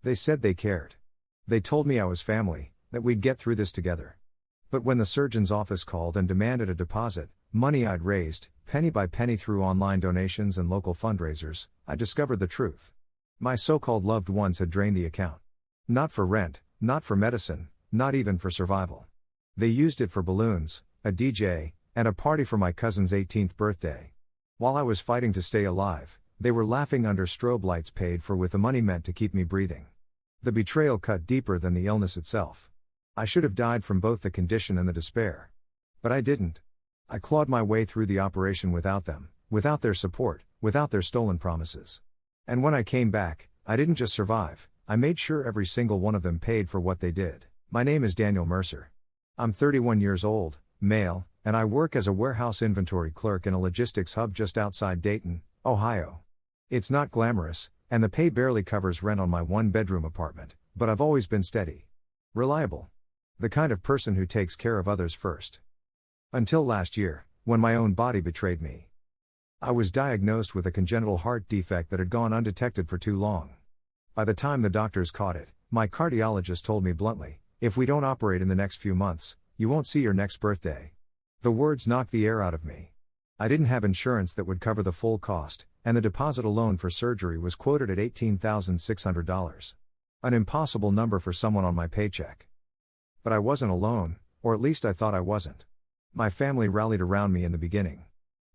They said they cared. They told me I was family, that we'd get through this together. But when the surgeon's office called and demanded a deposit, money I'd raised, penny by penny through online donations and local fundraisers, I discovered the truth. My so-called loved ones had drained the account. Not for rent, not for medicine, not even for survival. They used it for balloons, a DJ, and a party for my cousin's 18th birthday. While I was fighting to stay alive, they were laughing under strobe lights paid for with the money meant to keep me breathing. The betrayal cut deeper than the illness itself. I should have died from both the condition and the despair. But I didn't. I clawed my way through the operation without them, without their support, without their stolen promises. And when I came back, I didn't just survive, I made sure every single one of them paid for what they did. My name is Daniel Mercer. I'm 31 years old, male, and I work as a warehouse inventory clerk in a logistics hub just outside Dayton, Ohio. It's not glamorous, and the pay barely covers rent on my one-bedroom apartment, but I've always been steady. Reliable. The kind of person who takes care of others first. Until last year, when my own body betrayed me. I was diagnosed with a congenital heart defect that had gone undetected for too long. By the time the doctors caught it, my cardiologist told me bluntly, "If we don't operate in the next few months, you won't see your next birthday." The words knocked the air out of me. I didn't have insurance that would cover the full cost, and the deposit alone for surgery was quoted at $18,600. An impossible number for someone on my paycheck. But I wasn't alone, or at least I thought I wasn't. My family rallied around me in the beginning.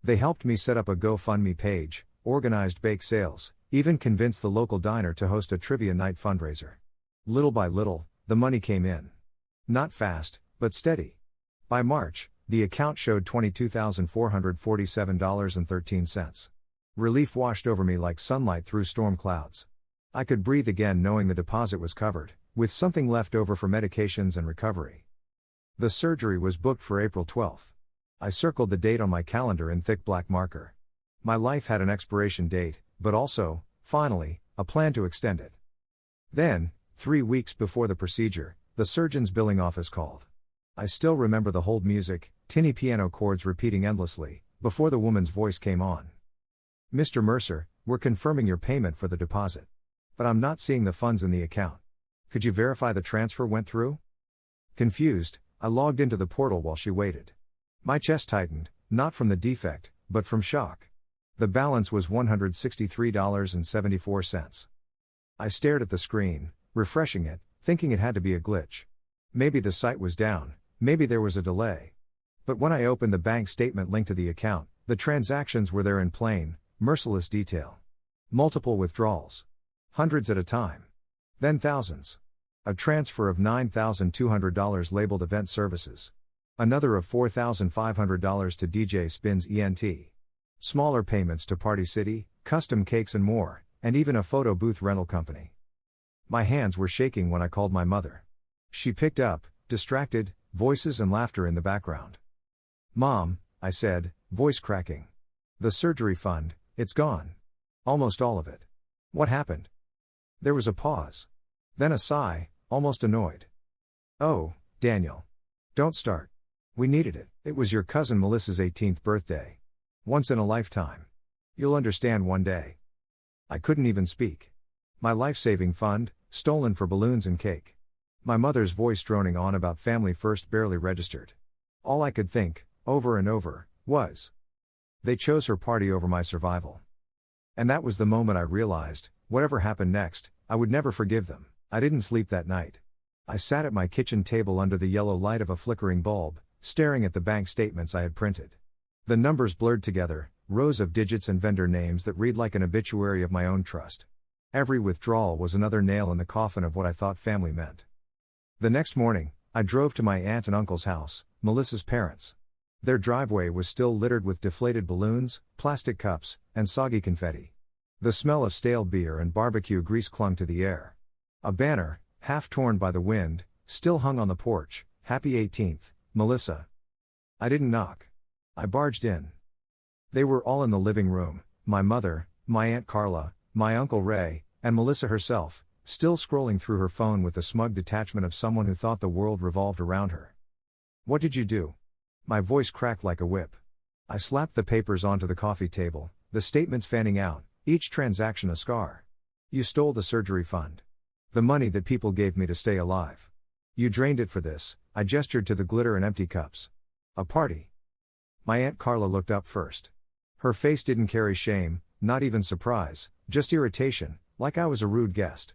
They helped me set up a GoFundMe page, organized bake sales, even convinced the local diner to host a trivia night fundraiser. Little by little, the money came in. Not fast, but steady. By March, the account showed $22,447.13. Relief washed over me like sunlight through storm clouds. I could breathe again knowing the deposit was covered, with something left over for medications and recovery. The surgery was booked for April 12th. I circled the date on my calendar in thick black marker. My life had an expiration date, but also, finally, a plan to extend it. Then, 3 weeks before the procedure, the surgeon's billing office called. I still remember the hold music, tinny piano chords repeating endlessly, before the woman's voice came on. "Mr. Mercer, we're confirming your payment for the deposit. But I'm not seeing the funds in the account. Could you verify the transfer went through?" Confused, I logged into the portal while she waited. My chest tightened, not from the defect, but from shock. The balance was $163.74. I stared at the screen, refreshing it, thinking it had to be a glitch. Maybe the site was down, maybe there was a delay. But when I opened the bank statement linked to the account, the transactions were there in plain, merciless detail. Multiple withdrawals. Hundreds at a time. Then thousands. A transfer of $9,200 labeled event services. Another of $4,500 to DJ Spins ENT. Smaller payments to Party City, custom cakes and more, and even a photo booth rental company. My hands were shaking when I called my mother. She picked up, distracted, voices and laughter in the background. "Mom," I said, voice cracking. "The surgery fund, it's gone. Almost all of it. What happened?" There was a pause. Then a sigh, almost annoyed. "Oh, Daniel. Don't start. We needed it. It was your cousin Melissa's 18th birthday. Once in a lifetime. You'll understand one day." I couldn't even speak. My life-saving fund, stolen for balloons and cake. My mother's voice droning on about family first barely registered. All I could think, over and over, was, they chose her party over my survival. And that was the moment I realized, whatever happened next, I would never forgive them. I didn't sleep that night. I sat at my kitchen table under the yellow light of a flickering bulb, staring at the bank statements I had printed. The numbers blurred together, rows of digits and vendor names that read like an obituary of my own trust. Every withdrawal was another nail in the coffin of what I thought family meant. The next morning, I drove to my aunt and uncle's house, Melissa's parents. Their driveway was still littered with deflated balloons, plastic cups, and soggy confetti. The smell of stale beer and barbecue grease clung to the air. A banner, half torn by the wind, still hung on the porch, "Happy 18th, Melissa." I didn't knock. I barged in. They were all in the living room, my mother, my Aunt Carla, my Uncle Ray, and Melissa herself, still scrolling through her phone with the smug detachment of someone who thought the world revolved around her. "What did you do?" My voice cracked like a whip. I slapped the papers onto the coffee table, the statements fanning out, each transaction a scar. "You stole the surgery fund. The money that people gave me to stay alive. You drained it for this, I gestured to the glitter and empty cups. A party. My Aunt Carla looked up first. Her face didn't carry shame, not even surprise, just irritation, like I was a rude guest.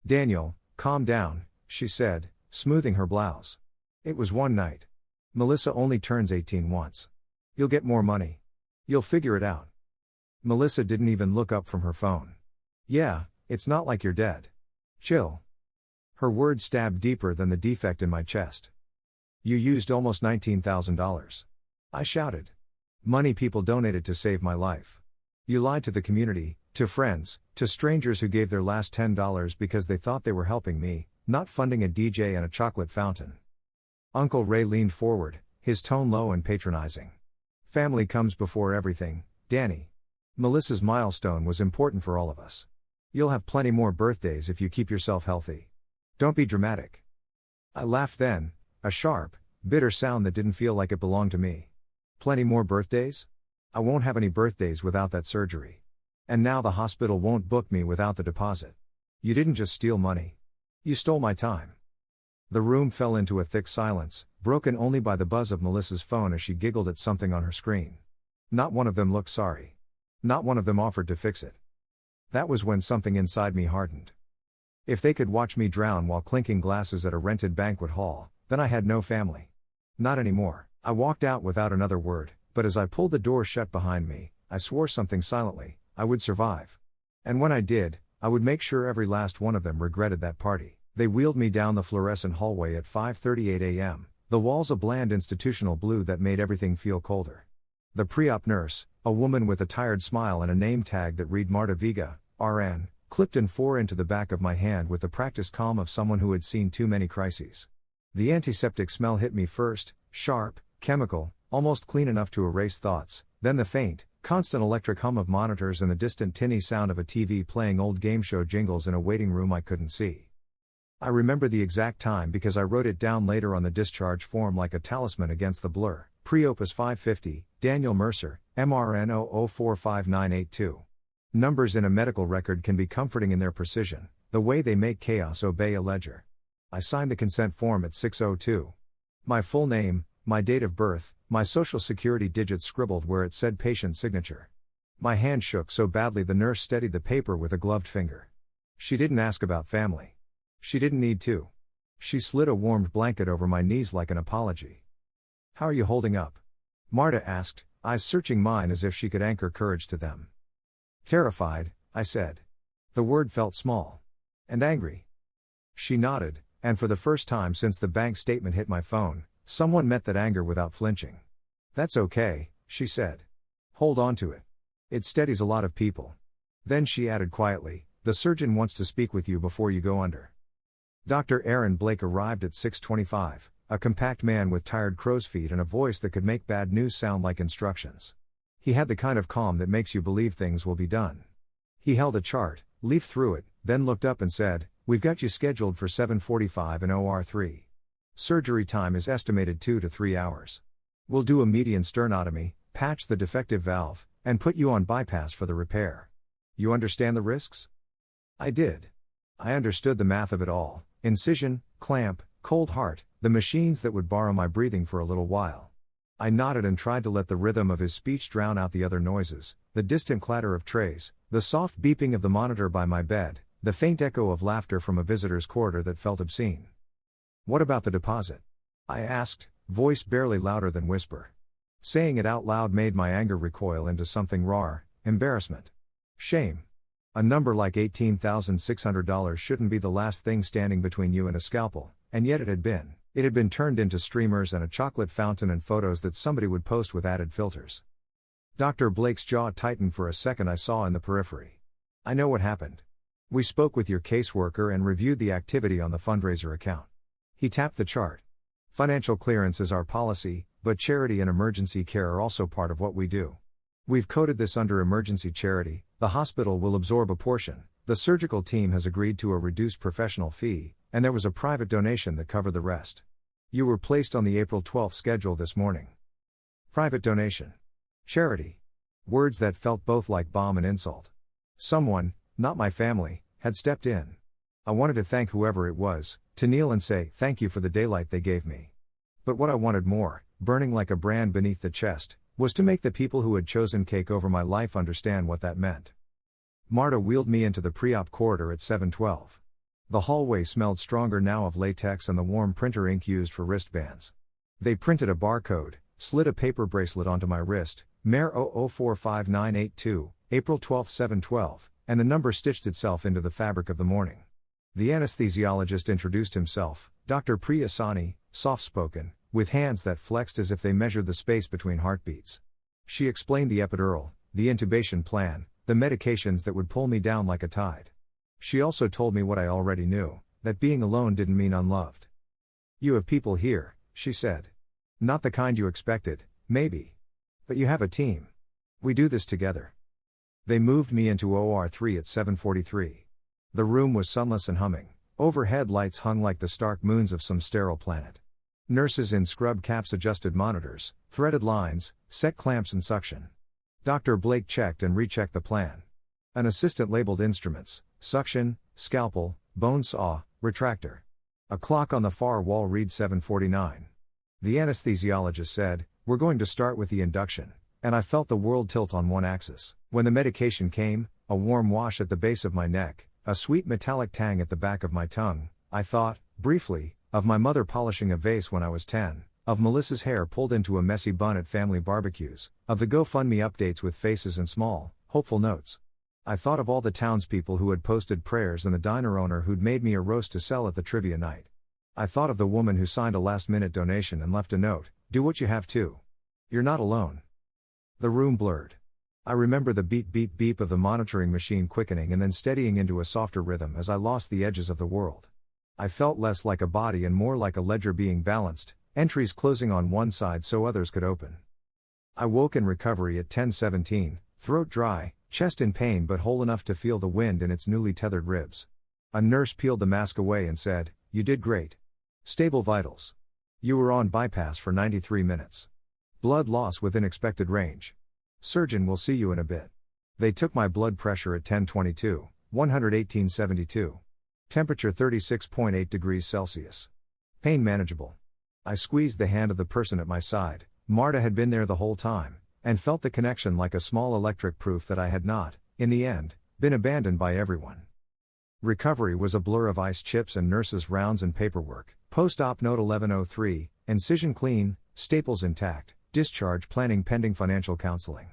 Daniel, calm down, she said, smoothing her blouse. It was one night. Melissa only turns 18 once. You'll get more money. You'll figure it out. Melissa didn't even look up from her phone. Yeah, it's not like you're dead. Chill. Her words stabbed deeper than the defect in my chest. You used almost $19,000. I shouted. Money people donated to save my life. You lied to the community, to friends, to strangers who gave their last $10 because they thought they were helping me, not funding a DJ and a chocolate fountain. Uncle Ray leaned forward, his tone low and patronizing. Family comes before everything, Danny. Melissa's milestone was important for all of us. You'll have plenty more birthdays if you keep yourself healthy. Don't be dramatic. I laughed then, a sharp, bitter sound that didn't feel like it belonged to me. Plenty more birthdays? I won't have any birthdays without that surgery. And now the hospital won't book me without the deposit. You didn't just steal money. You stole my time. The room fell into a thick silence, broken only by the buzz of Melissa's phone as she giggled at something on her screen. Not one of them looked sorry. Not one of them offered to fix it. That was when something inside me hardened. If they could watch me drown while clinking glasses at a rented banquet hall, then I had no family. Not anymore. I walked out without another word, but as I pulled the door shut behind me, I swore something silently, I would survive. And when I did, I would make sure every last one of them regretted that party. They wheeled me down the fluorescent hallway at 5:38 a.m., the walls a bland institutional blue that made everything feel colder. The pre-op nurse, a woman with a tired smile and a name tag that read Marta Viga, RN, clipped an 4 into the back of my hand with the practiced calm of someone who had seen too many crises. The antiseptic smell hit me first, sharp, chemical, almost clean enough to erase thoughts, then the faint, constant electric hum of monitors and the distant tinny sound of a TV playing old game show jingles in a waiting room I couldn't see. I remember the exact time because I wrote it down later on the discharge form like a talisman against the blur. Pre-Opus 550, Daniel Mercer, MRN 00459882. Numbers in a medical record can be comforting in their precision, the way they make chaos obey a ledger. I signed the consent form at 6:02. My full name, my date of birth, my social security digits scribbled where it said patient signature. My hand shook so badly the nurse steadied the paper with a gloved finger. She didn't ask about family. She didn't need to. She slid a warmed blanket over my knees like an apology. How are you holding up? Marta asked, eyes searching mine as if she could anchor courage to them. Terrified, I said. The word felt small. And angry. She nodded, and for the first time since the bank statement hit my phone, someone met that anger without flinching. That's okay, she said. Hold on to it. It steadies a lot of people. Then she added quietly, the surgeon wants to speak with you before you go under. Dr. Aaron Blake arrived at 6:25, a compact man with tired crow's feet and a voice that could make bad news sound like instructions. He had the kind of calm that makes you believe things will be done. He held a chart, leafed through it, then looked up and said, "We've got you scheduled for 7:45 in OR3. Surgery time is estimated 2 to 3 hours. We'll do a median sternotomy, patch the defective valve, and put you on bypass for the repair. You understand the risks?" I did. I understood the math of it all. Incision, clamp, cold heart, the machines that would borrow my breathing for a little while. I nodded and tried to let the rhythm of his speech drown out the other noises, the distant clatter of trays, the soft beeping of the monitor by my bed, the faint echo of laughter from a visitor's corridor that felt obscene. What about the deposit? I asked, voice barely louder than whisper. Saying it out loud made my anger recoil into something raw, embarrassment. Shame. A number like $18,600 shouldn't be the last thing standing between you and a scalpel, and yet it had been. It had been turned into streamers and a chocolate fountain and photos that somebody would post with added filters. Dr. Blake's jaw tightened for a second. I saw in the periphery. I know what happened. We spoke with your caseworker and reviewed the activity on the fundraiser account. He tapped the chart. Financial clearance is our policy, but charity and emergency care are also part of what we do. We've coded this under emergency charity. The hospital will absorb a portion, the surgical team has agreed to a reduced professional fee, and there was a private donation that covered the rest. You were placed on the April 12th schedule this morning. Private donation. Charity. Words that felt both like balm and insult. Someone, not my family, had stepped in. I wanted to thank whoever it was, to kneel and say, thank you for the daylight they gave me. But what I wanted more, burning like a brand beneath the chest, was to make the people who had chosen cake over my life understand what that meant. Marta wheeled me into the pre-op corridor at 7:12. The hallway smelled stronger now of latex and the warm printer ink used for wristbands. They printed a barcode, slid a paper bracelet onto my wrist, Mer 00459882, April 12, 7:12, and the number stitched itself into the fabric of the morning. The anesthesiologist introduced himself, Dr. Priya Sani, soft-spoken, with hands that flexed as if they measured the space between heartbeats. She explained the epidural, the intubation plan, the medications that would pull me down like a tide. She also told me what I already knew, that being alone didn't mean unloved. You have people here, she said. Not the kind you expected, maybe. But you have a team. We do this together. They moved me into OR3 at 7:43. The room was sunless and humming. Overhead lights hung like the stark moons of some sterile planet. Nurses in scrub caps adjusted monitors, threaded lines, set clamps and suction. Dr. Blake checked and rechecked the plan. An assistant labeled instruments, suction, scalpel, bone saw, retractor. A clock on the far wall read 7:49. The anesthesiologist said, we're going to start with the induction, and I felt the world tilt on one axis. When the medication came, a warm wash at the base of my neck, a sweet metallic tang at the back of my tongue, I thought, briefly, of my mother polishing a vase when I was 10, of Melissa's hair pulled into a messy bun at family barbecues, of the GoFundMe updates with faces and small, hopeful notes. I thought of all the townspeople who had posted prayers and the diner owner who'd made me a roast to sell at the trivia night. I thought of the woman who signed a last-minute donation and left a note, do what you have to. You're not alone. The room blurred. I remember the beep beep beep of the monitoring machine quickening and then steadying into a softer rhythm as I lost the edges of the world. I felt less like a body and more like a ledger being balanced, entries closing on one side so others could open. I woke in recovery at 10:17, throat dry, chest in pain but whole enough to feel the wind in its newly tethered ribs. A nurse peeled the mask away and said, you did great. Stable vitals. You were on bypass for 93 minutes. Blood loss within expected range. Surgeon will see you in a bit. They took my blood pressure at 10:22, 118/72. Temperature 36.8 degrees Celsius. Pain manageable. I squeezed the hand of the person at my side. Marta had been there the whole time, and felt the connection like a small electric proof that I had not, in the end, been abandoned by everyone. Recovery was a blur of ice chips and nurses' rounds and paperwork. Post-op note 1103, incision clean, staples intact, discharge planning pending financial counseling.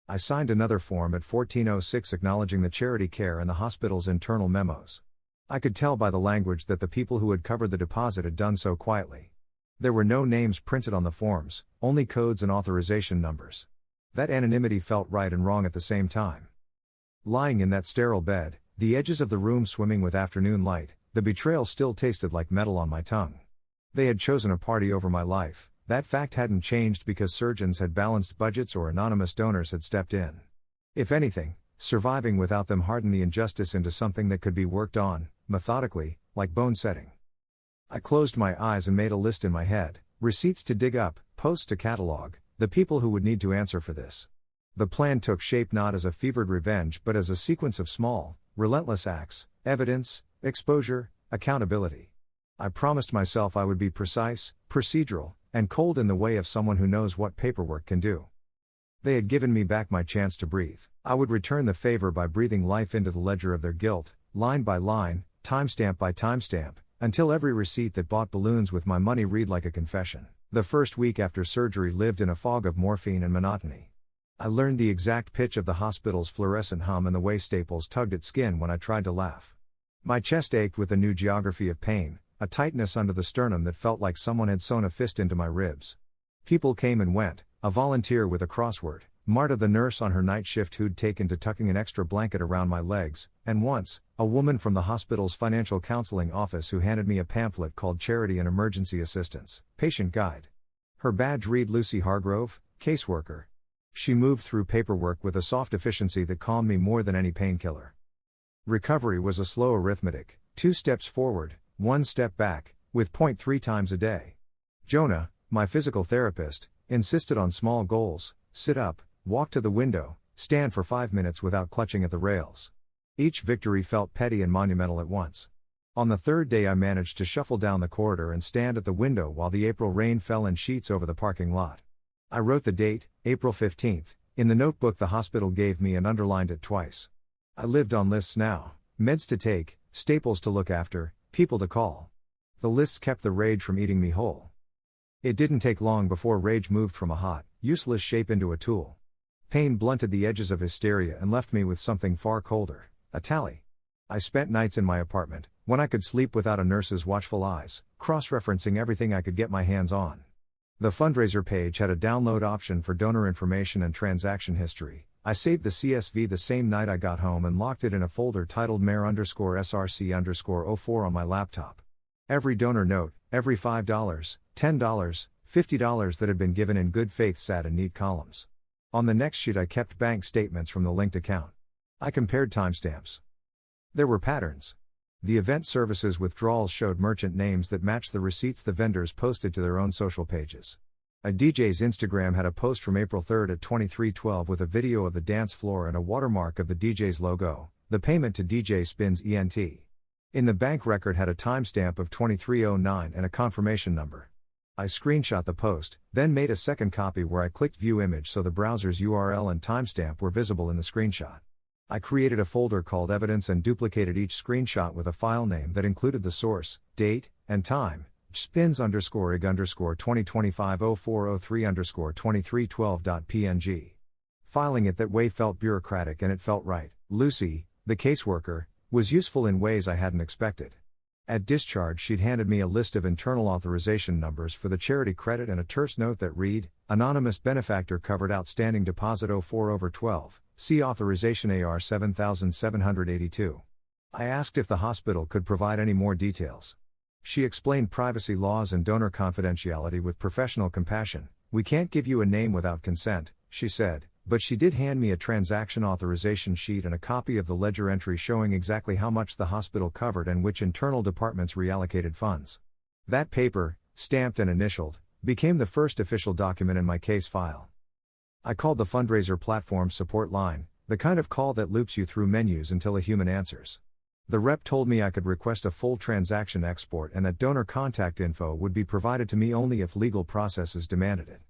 I signed another form at 1406 acknowledging the charity care and the hospital's internal memos. I could tell by the language that the people who had covered the deposit had done so quietly. There were no names printed on the forms, only codes and authorization numbers. That anonymity felt right and wrong at the same time. Lying in that sterile bed, the edges of the room swimming with afternoon light, the betrayal still tasted like metal on my tongue. They had chosen a party over my life. That fact hadn't changed because surgeons had balanced budgets or anonymous donors had stepped in. If anything, surviving without them hardened the injustice into something that could be worked on, methodically, like bone setting. I closed my eyes and made a list in my head, receipts to dig up, posts to catalog, the people who would need to answer for this. The plan took shape not as a fevered revenge but as a sequence of small, relentless acts, evidence, exposure, accountability. I promised myself I would be precise, procedural, and cold in the way of someone who knows what paperwork can do. They had given me back my chance to breathe. I would return the favor by breathing life into the ledger of their guilt, line by line, timestamp by timestamp, until every receipt that bought balloons with my money read like a confession. The first week after surgery lived in a fog of morphine and monotony. I learned the exact pitch of the hospital's fluorescent hum and the way staples tugged at skin when I tried to laugh. My chest ached with a new geography of pain, a tightness under the sternum that felt like someone had sewn a fist into my ribs. People came and went, a volunteer with a crossword, Marta the nurse on her night shift who'd taken to tucking an extra blanket around my legs, and once, a woman from the hospital's financial counseling office who handed me a pamphlet called Charity and Emergency Assistance, Patient Guide. Her badge read Lucy Hargrove, caseworker. She moved through paperwork with a soft efficiency that calmed me more than any painkiller. Recovery was a slow arithmetic, 2 steps forward, 1 step back, with 0.3 times a day. Jonah, my physical therapist, insisted on small goals: sit up, walk to the window, stand for 5 minutes without clutching at the rails. Each victory felt petty and monumental at once. On the third day I managed to shuffle down the corridor and stand at the window while the April rain fell in sheets over the parking lot. I wrote the date, April 15th, in the notebook the hospital gave me and underlined it twice. I lived on lists now: meds to take, staples to look after, people to call. The lists kept the rage from eating me whole. It didn't take long before rage moved from a hot, useless shape into a tool. Pain blunted the edges of hysteria and left me with something far colder: a tally. I spent nights in my apartment, when I could sleep without a nurse's watchful eyes, cross-referencing everything I could get my hands on. The fundraiser page had a download option for donor information and transaction history. I saved the CSV the same night I got home and locked it in a folder titled mayor_src_04 on my laptop. Every donor note, every $5, $10, $50 that had been given in good faith sat in neat columns. On the next sheet I kept bank statements from the linked account. I compared timestamps. There were patterns. The event services withdrawals showed merchant names that matched the receipts the vendors posted to their own social pages. A DJ's Instagram had a post from April 3rd at 23:12 with a video of the dance floor and a watermark of the DJ's logo, the payment to DJ Spins ENT. In the bank record had a timestamp of 23:09 and a confirmation number. I screenshot the post, then made a second copy where I clicked View Image so the browser's URL and timestamp were visible in the screenshot. I created a folder called Evidence and duplicated each screenshot with a file name that included the source, date, and time: spins_ig_2025-0403_2312.png. Filing it that way felt bureaucratic and it felt right. Lucy, the caseworker, was useful in ways I hadn't expected. At discharge she'd handed me a list of internal authorization numbers for the charity credit and a terse note that read, "Anonymous benefactor covered outstanding deposit 04/12, see authorization AR 7782. I asked if the hospital could provide any more details. She explained privacy laws and donor confidentiality with professional compassion. "We can't give you a name without consent," she said, but she did hand me a transaction authorization sheet and a copy of the ledger entry showing exactly how much the hospital covered and which internal departments reallocated funds. That paper, stamped and initialed, became the first official document in my case file. I called the fundraiser platform support line, the kind of call that loops you through menus until a human answers. The rep told me I could request a full transaction export and that donor contact info would be provided to me only if legal processes demanded it.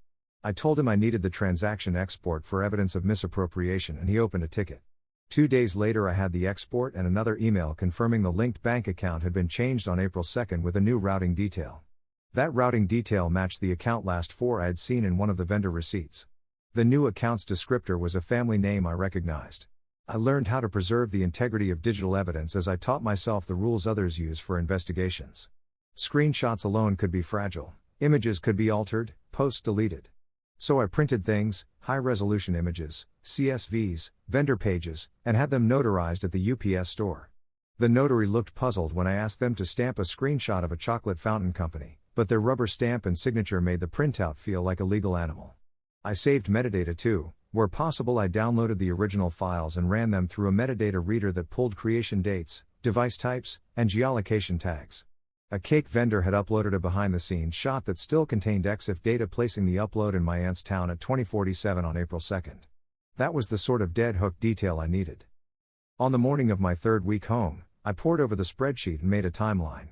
I told him I needed the transaction export for evidence of misappropriation and he opened a ticket. 2 days later I had the export and another email confirming the linked bank account had been changed on April 2nd with a new routing detail. That routing detail matched the account last four I had seen in one of the vendor receipts. The new account's descriptor was a family name I recognized. I learned how to preserve the integrity of digital evidence as I taught myself the rules others use for investigations. Screenshots alone could be fragile, images could be altered, posts deleted. So I printed things, high-resolution images, CSVs, vendor pages, and had them notarized at the UPS store. The notary looked puzzled when I asked them to stamp a screenshot of a chocolate fountain company, but their rubber stamp and signature made the printout feel like a legal animal. I saved metadata too. Where possible I downloaded the original files and ran them through a metadata reader that pulled creation dates, device types, and geolocation tags. A cake vendor had uploaded a behind-the-scenes shot that still contained EXIF data, placing the upload in my aunt's town at 2047 on April 2nd. That was the sort of dead hook detail I needed. On the morning of my third week home, I pored over the spreadsheet and made a timeline.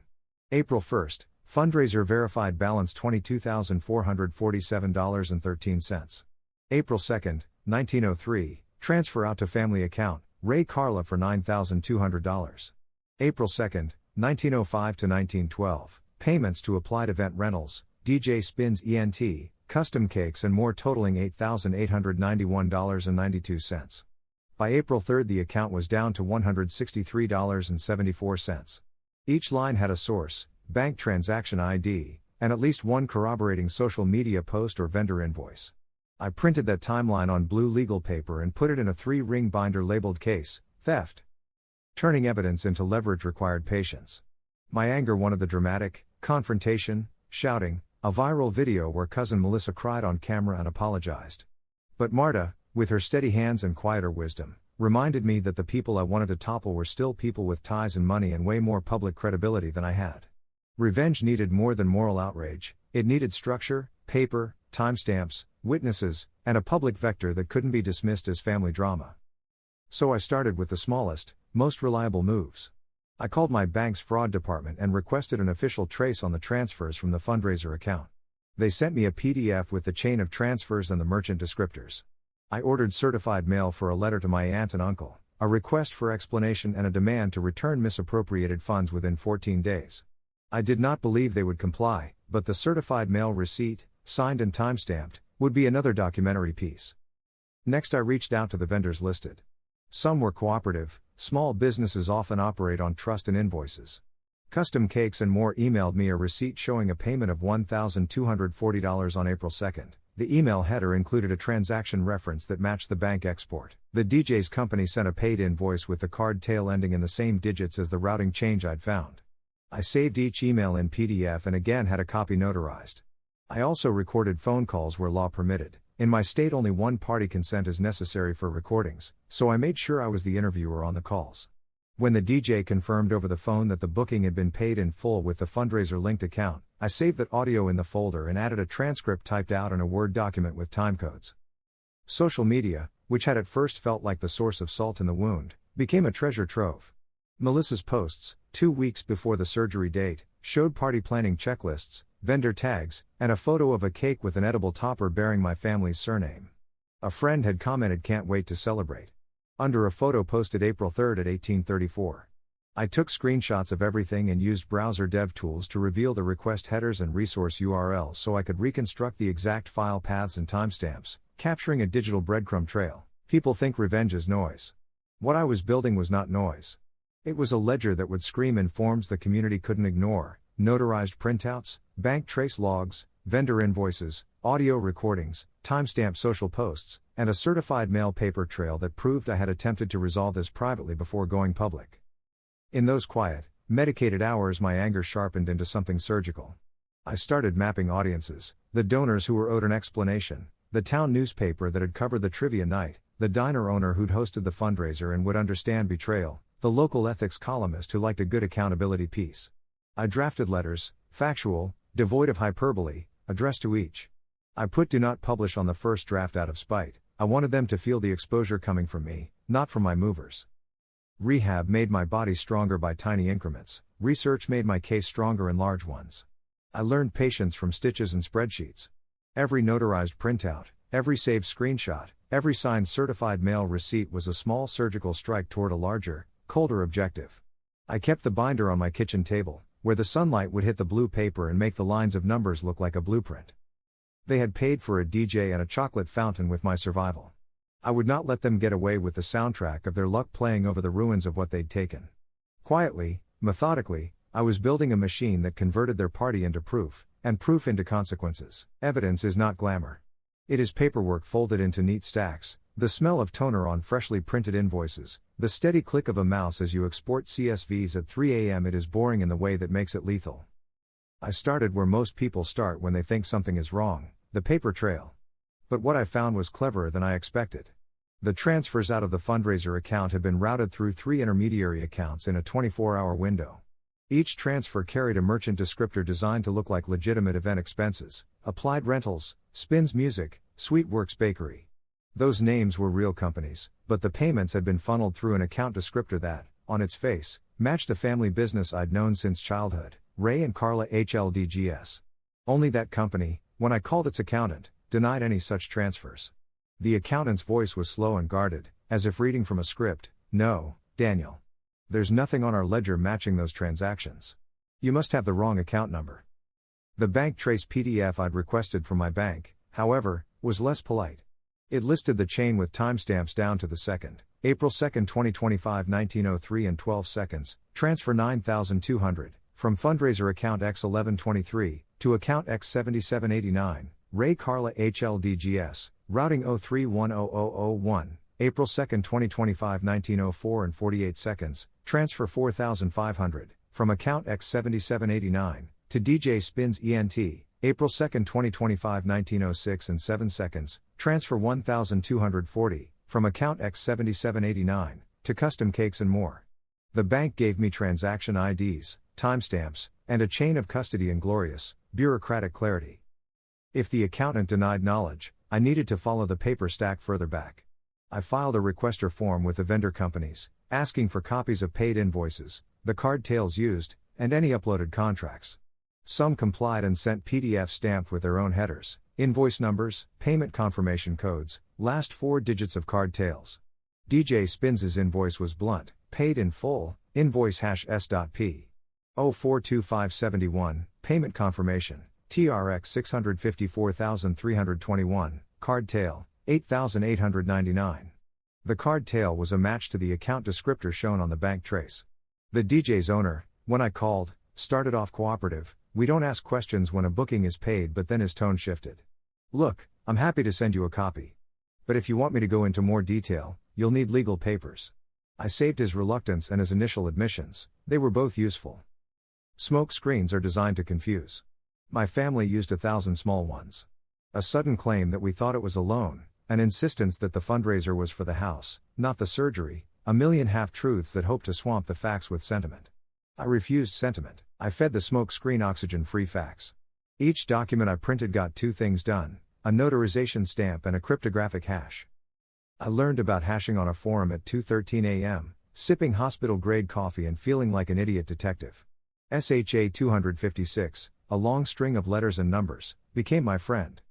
April 1st, fundraiser verified balance $22,447.13. April 2nd, 1903, transfer out to family account, Ray Carla for $9,200. April 2nd, 1905 to 1912, payments to applied event rentals, DJ Spins ENT, custom cakes and more totaling $8,891.92. By April 3rd the account was down to $163.74. Each line had a source, bank transaction ID, and at least one corroborating social media post or vendor invoice. I printed that timeline on blue legal paper and put it in a 3-ring binder labeled Case, Theft. Turning evidence into leverage required patience. My anger wanted the dramatic, confrontation, shouting, a viral video where cousin Melissa cried on camera and apologized. But Marta, with her steady hands and quieter wisdom, reminded me that the people I wanted to topple were still people with ties and money and way more public credibility than I had. Revenge needed more than moral outrage, it needed structure, paper, timestamps, witnesses, and a public vector that couldn't be dismissed as family drama. So I started with the smallest, most reliable moves. I called my bank's fraud department and requested an official trace on the transfers from the fundraiser account. They sent me a PDF with the chain of transfers and the merchant descriptors. I ordered certified mail for a letter to my aunt and uncle, a request for explanation and a demand to return misappropriated funds within 14 days. I did not believe they would comply, but the certified mail receipt, signed and timestamped, would be another documentary piece. Next, I reached out to the vendors listed. Some were cooperative. Small businesses often operate on trust and invoices. Custom Cakes and More emailed me a receipt showing a payment of $1,240 on April 2nd. The email header included a transaction reference that matched the bank export. The DJ's company sent a paid invoice with the card tail ending in the same digits as the routing change I'd found. I saved each email in PDF and again had a copy notarized. I also recorded phone calls where law permitted. In my state, only one-party consent is necessary for recordings, so I made sure I was the interviewer on the calls. When the DJ confirmed over the phone that the booking had been paid in full with the fundraiser-linked account, I saved that audio in the folder and added a transcript typed out in a Word document with timecodes. Social media, which had at first felt like the source of salt in the wound, became a treasure trove. Melissa's posts, 2 weeks before the surgery date, showed party planning checklists, vendor tags, and a photo of a cake with an edible topper bearing my family's surname. A friend had commented, "Can't wait to celebrate," under a photo posted April 3 at 1834. I took screenshots of everything and used browser dev tools to reveal the request headers and resource URLs so I could reconstruct the exact file paths and timestamps, capturing a digital breadcrumb trail. People think revenge is noise. What I was building was not noise. It was a ledger that would scream in forms the community couldn't ignore: notarized printouts, bank trace logs, vendor invoices, audio recordings, timestamped social posts, and a certified mail paper trail that proved I had attempted to resolve this privately before going public. In those quiet, medicated hours, my anger sharpened into something surgical. I started mapping audiences: the donors who were owed an explanation, the town newspaper that had covered the trivia night, the diner owner who'd hosted the fundraiser and would understand betrayal, the local ethics columnist who liked a good accountability piece. I drafted letters, factual, devoid of hyperbole, addressed to each. I put "do not publish" on the first draft out of spite. I wanted them to feel the exposure coming from me, not from my movers. Rehab made my body stronger by tiny increments. Research made my case stronger in large ones. I learned patience from stitches and spreadsheets. Every notarized printout, every saved screenshot, every signed certified mail receipt was a small surgical strike toward a larger, colder objective. I kept the binder on my kitchen table, where the sunlight would hit the blue paper and make the lines of numbers look like a blueprint. They had paid for a DJ and a chocolate fountain with my survival. I would not let them get away with the soundtrack of their luck playing over the ruins of what they'd taken. Quietly, methodically, I was building a machine that converted their party into proof, and proof into consequences. Evidence is not glamour. It is paperwork folded into neat stacks, the smell of toner on freshly printed invoices, the steady click of a mouse as you export CSVs at 3 a.m. It is boring in the way that makes it lethal. I started where most people start when they think something is wrong: the paper trail. But what I found was cleverer than I expected. The transfers out of the fundraiser account had been routed through 3 intermediary accounts in a 24-hour window. Each transfer carried a merchant descriptor designed to look like legitimate event expenses: Applied Rentals, Spins Music, Sweetworks Bakery. Those names were real companies, but the payments had been funneled through an account descriptor that, on its face, matched a family business I'd known since childhood: Ray and Carla HLDGS. Only that company, when I called its accountant, denied any such transfers. The accountant's voice was slow and guarded, as if reading from a script. "No, Daniel. There's nothing on our ledger matching those transactions. You must have the wrong account number." The bank trace PDF I'd requested from my bank, however, was less polite. It listed the chain with timestamps down to the second: April 2, 2025, 1903 and 12 seconds, transfer 9,200, from fundraiser account X1123, to account X7789, Ray Carla HLDGS, routing 03100001, April 2, 2025, 1904 and 48 seconds, transfer 4,500, from account X7789, to DJ Spins ENT, April 2, 2025, 1906 and 7 seconds, transfer 1,240, from account X7789, to Custom Cakes and More. The bank gave me transaction IDs, timestamps, and a chain of custody and glorious, bureaucratic clarity. If the accountant denied knowledge, I needed to follow the paper stack further back. I filed a requester form with the vendor companies, asking for copies of paid invoices, the card tails used, and any uploaded contracts. Some complied and sent PDFs stamped with their own headers, invoice numbers, payment confirmation codes, last 4 digits of card tails. DJ Spins' invoice was blunt, paid in full, invoice #s.p. 042571, payment confirmation, TRX 654,321, card tail, 8,899. The card tail was a match to the account descriptor shown on the bank trace. The DJ's owner, when I called, started off cooperative. We don't ask questions when a booking is paid, but then his tone shifted. Look, I'm happy to send you a copy. But if you want me to go into more detail, you'll need legal papers. I saved his reluctance and his initial admissions, they were both useful. Smoke screens are designed to confuse. My family used 1,000 small ones. A sudden claim that we thought it was a loan, an insistence that the fundraiser was for the house, not the surgery, a million half-truths that hoped to swamp the facts with sentiment. I refused sentiment, I fed the smoke screen oxygen-free facts. Each document I printed got 2 things done, a notarization stamp and a cryptographic hash. I learned about hashing on a forum at 2:13 a.m., sipping hospital-grade coffee and feeling like an idiot detective. SHA 256, a long string of letters and numbers, became my friend.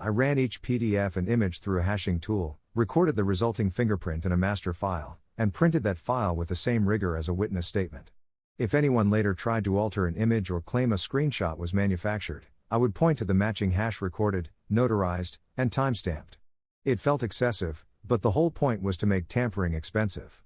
I ran each PDF and image through a hashing tool, recorded the resulting fingerprint in a master file, and printed that file with the same rigor as a witness statement. If anyone later tried to alter an image or claim a screenshot was manufactured, I would point to the matching hash recorded, notarized, and timestamped. It felt excessive, but the whole point was to make tampering expensive.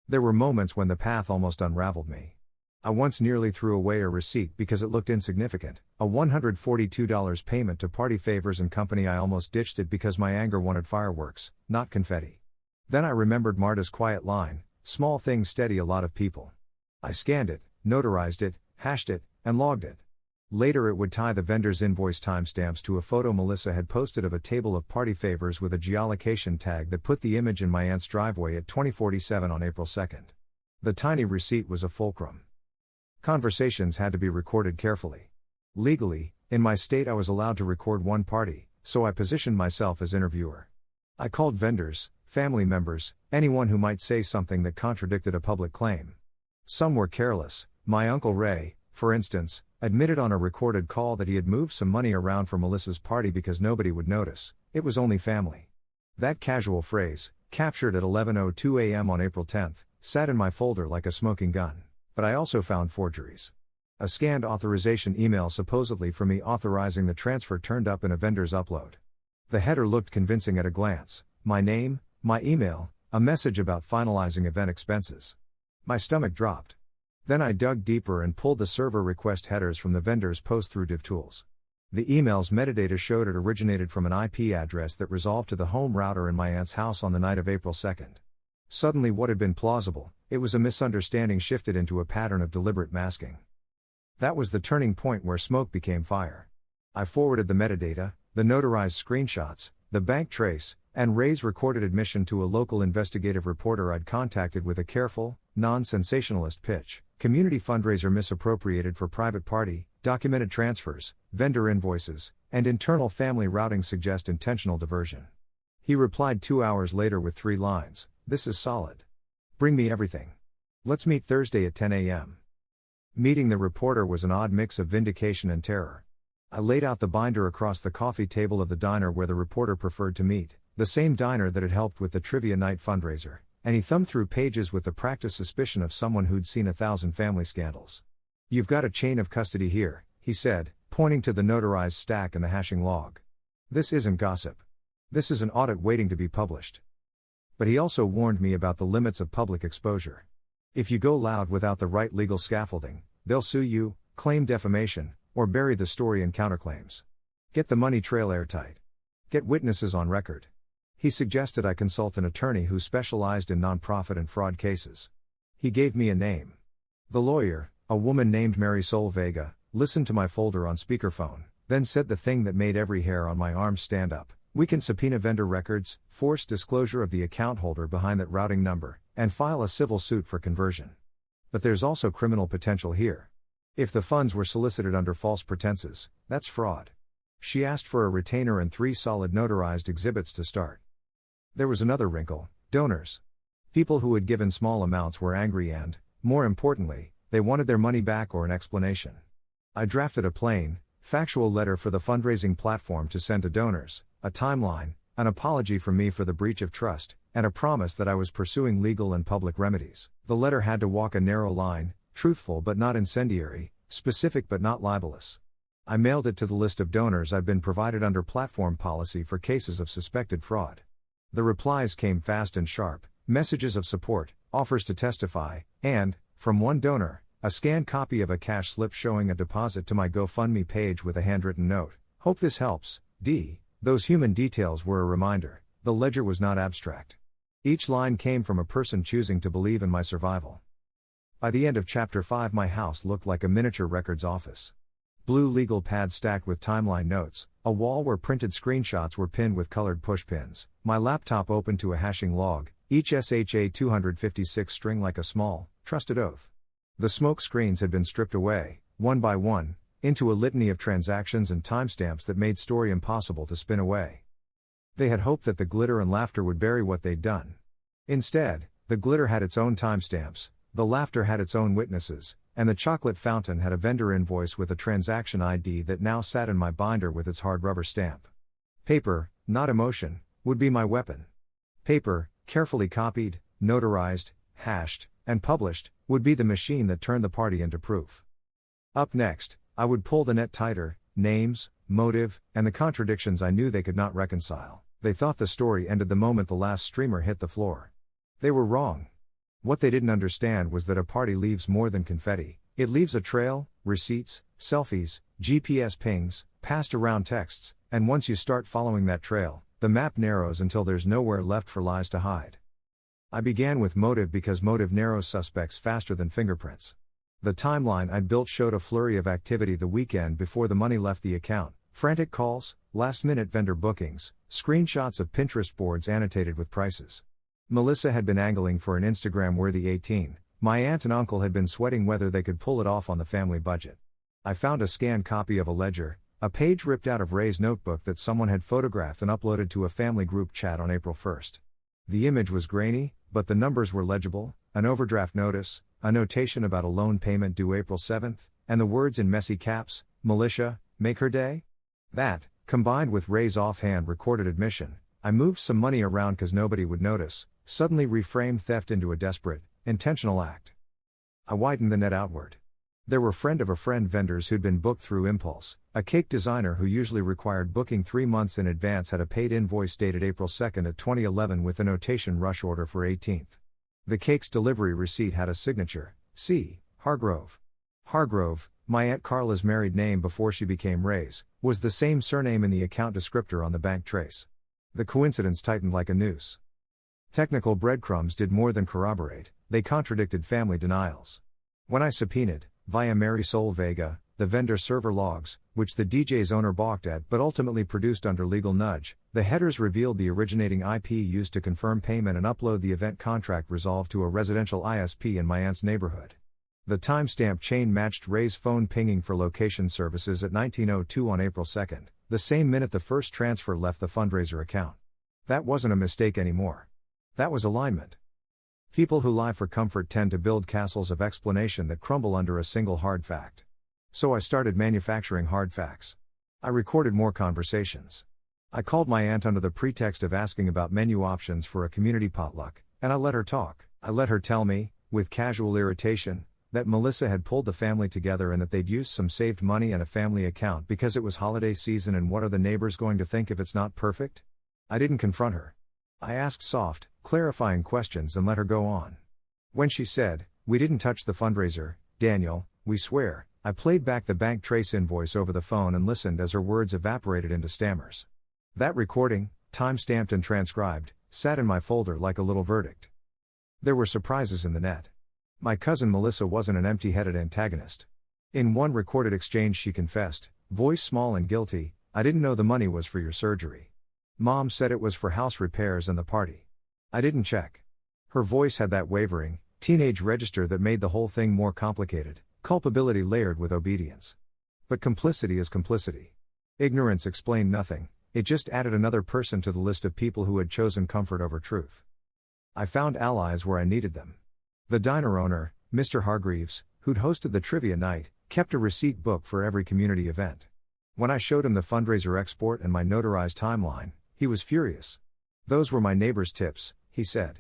There were moments when the path almost unraveled me. I once nearly threw away a receipt because it looked insignificant, a $142 payment to Party Favors and Company. I almost ditched it because my anger wanted fireworks, not confetti. Then I remembered Marta's quiet line, small things steady a lot of people. I scanned it, notarized it, hashed it, and logged it. Later it would tie the vendor's invoice timestamps to a photo Melissa had posted of a table of Party Favors with a geolocation tag that put the image in my aunt's driveway at 2047 on April 2nd. The tiny receipt was a fulcrum. Conversations had to be recorded carefully. Legally, in my state I was allowed to record one party, so I positioned myself as interviewer. I called vendors, family members, anyone who might say something that contradicted a public claim. Some were careless. My Uncle Ray, for instance, admitted on a recorded call that he had moved some money around for Melissa's party because nobody would notice, it was only family. That casual phrase, captured at 11:02 a.m. on April 10th, sat in my folder like a smoking gun. But I also found forgeries. A scanned authorization email supposedly from me authorizing the transfer turned up in a vendor's upload. The header looked convincing at a glance, my name, my email, a message about finalizing event expenses. My stomach dropped. Then I dug deeper and pulled the server request headers from the vendor's post through DivTools. The email's metadata showed it originated from an IP address that resolved to the home router in my aunt's house on the night of April 2nd. Suddenly what had been plausible, it was a misunderstanding shifted into a pattern of deliberate masking. That was the turning point where smoke became fire. I forwarded the metadata, the notarized screenshots, the bank trace, and Ray's recorded admission to a local investigative reporter I'd contacted with a careful, non-sensationalist pitch. Community fundraiser misappropriated for private party, documented transfers, vendor invoices, and internal family routing suggest intentional diversion. He replied 2 hours later with 3 lines, "This is solid. Bring me everything. Let's meet Thursday at 10 a.m. Meeting the reporter was an odd mix of vindication and terror. I laid out the binder across the coffee table of the diner where the reporter preferred to meet, the same diner that had helped with the trivia night fundraiser, and he thumbed through pages with the practiced suspicion of someone who'd seen 1,000 family scandals. "You've got a chain of custody here," he said, pointing to the notarized stack and the hashing log. "This isn't gossip. This is an audit waiting to be published." But he also warned me about the limits of public exposure. If you go loud without the right legal scaffolding, they'll sue you, claim defamation, or bury the story in counterclaims. Get the money trail airtight. Get witnesses on record. He suggested I consult an attorney who specialized in nonprofit and fraud cases. He gave me a name. The lawyer, a woman named Marisol Vega, listened to my folder on speakerphone, then said the thing that made every hair on my arms stand up: "We can subpoena vendor records, force disclosure of the account holder behind that routing number, and file a civil suit for conversion. But there's also criminal potential here. If the funds were solicited under false pretenses, that's fraud." She asked for a retainer and 3 solid notarized exhibits to start. There was another wrinkle: donors. People who had given small amounts were angry and, more importantly, They wanted their money back or an explanation. I drafted a plain, factual letter for the fundraising platform to send to donors, a timeline, an apology from me for the breach of trust, and a promise that I was pursuing legal and public remedies. The letter had to walk a narrow line, truthful but not incendiary, specific but not libelous. I mailed it to the list of donors I'd been provided under platform policy for cases of suspected fraud. The replies came fast and sharp, messages of support, offers to testify, and, from one donor, a scanned copy of a cash slip showing a deposit to my GoFundMe page with a handwritten note. Hope this helps, D. Those human details were a reminder. The ledger was not abstract. Each line came from a person choosing to believe in my survival. By the end of Chapter 5, my house looked like a miniature records office. Blue legal pads stacked with timeline notes, a wall where printed screenshots were pinned with colored pushpins, my laptop open to a hashing log, each SHA 256 string like a small, trusted oath. The smoke screens had been stripped away, one by one, into a litany of transactions and timestamps that made story impossible to spin away. They had hoped that the glitter and laughter would bury what they'd done. Instead, the glitter had its own timestamps, the laughter had its own witnesses, and the chocolate fountain had a vendor invoice with a transaction ID that now sat in my binder with its hard rubber stamp. Paper, not emotion, would be my weapon. Paper, carefully copied, notarized, hashed, and published, would be the machine that turned the party into proof. Up next, I would pull the net tighter, names, motive, and the contradictions I knew they could not reconcile. They thought the story ended the moment the last streamer hit the floor. They were wrong. What they didn't understand was that a party leaves more than confetti. It leaves a trail, receipts, selfies, GPS pings, passed around texts, and once you start following that trail, the map narrows until there's nowhere left for lies to hide. I began with motive because motive narrows suspects faster than fingerprints. The timeline I'd built showed a flurry of activity the weekend before the money left the account: frantic calls, last-minute vendor bookings, screenshots of Pinterest boards annotated with prices. Melissa had been angling for an Instagram-worthy 18, my aunt and uncle had been sweating whether they could pull it off on the family budget. I found a scanned copy of a ledger, a page ripped out of Ray's notebook that someone had photographed and uploaded to a family group chat on April 1st. The image was grainy, but the numbers were legible: an overdraft notice, a notation about a loan payment due April 7th, and the words in messy caps, "Militia, make her day?" That, combined with Ray's offhand recorded admission, "I moved some money around 'cause nobody would notice," suddenly reframed theft into a desperate, intentional act. I widened the net outward. There were friend of a friend vendors who'd been booked through Impulse. A cake designer who usually required booking 3 months in advance had a paid invoice dated April 2nd at 2011 with the notation rush order for 18th. The cake's delivery receipt had a signature: C. Hargrove. Hargrove, my Aunt Carla's married name before she became Ray's, was the same surname in the account descriptor on the bank trace. The coincidence tightened like a noose. Technical breadcrumbs did more than corroborate, they contradicted family denials. When I subpoenaed, via Marisol Vega, the vendor server logs, which the DJ's owner balked at but ultimately produced under legal nudge, the headers revealed the originating IP used to confirm payment and upload the event contract resolved to a residential ISP in my aunt's neighborhood. The timestamp chain matched Ray's phone pinging for location services at 19:02 on April 2nd, the same minute the first transfer left the fundraiser account. That wasn't a mistake anymore. That was alignment. People who lie for comfort tend to build castles of explanation that crumble under a single hard fact. So I started manufacturing hard facts. I recorded more conversations. I called my aunt under the pretext of asking about menu options for a community potluck, and I let her talk. I let her tell me, with casual irritation, that Melissa had pulled the family together and that they'd used some saved money and a family account because it was holiday season and what are the neighbors going to think if it's not perfect? I didn't confront her. I asked soft, clarifying questions and let her go on. When she said, "We didn't touch the fundraiser, Daniel, we swear," I played back the bank trace invoice over the phone and listened as her words evaporated into stammers. That recording, time-stamped and transcribed, sat in my folder like a little verdict. There were surprises in the net. My cousin Melissa wasn't an empty-headed antagonist. In one recorded exchange she confessed, voice small and guilty, "I didn't know the money was for your surgery. Mom said it was for house repairs and the party. I didn't check." Her voice had that wavering, teenage register that made the whole thing more complicated, culpability layered with obedience. But complicity is complicity. Ignorance explained nothing, it just added another person to the list of people who had chosen comfort over truth. I found allies where I needed them. The diner owner, Mr. Hargreaves, who'd hosted the trivia night, kept a receipt book for every community event. When I showed him the fundraiser export and my notarized timeline, he was furious. "Those were my neighbor's tips," he said.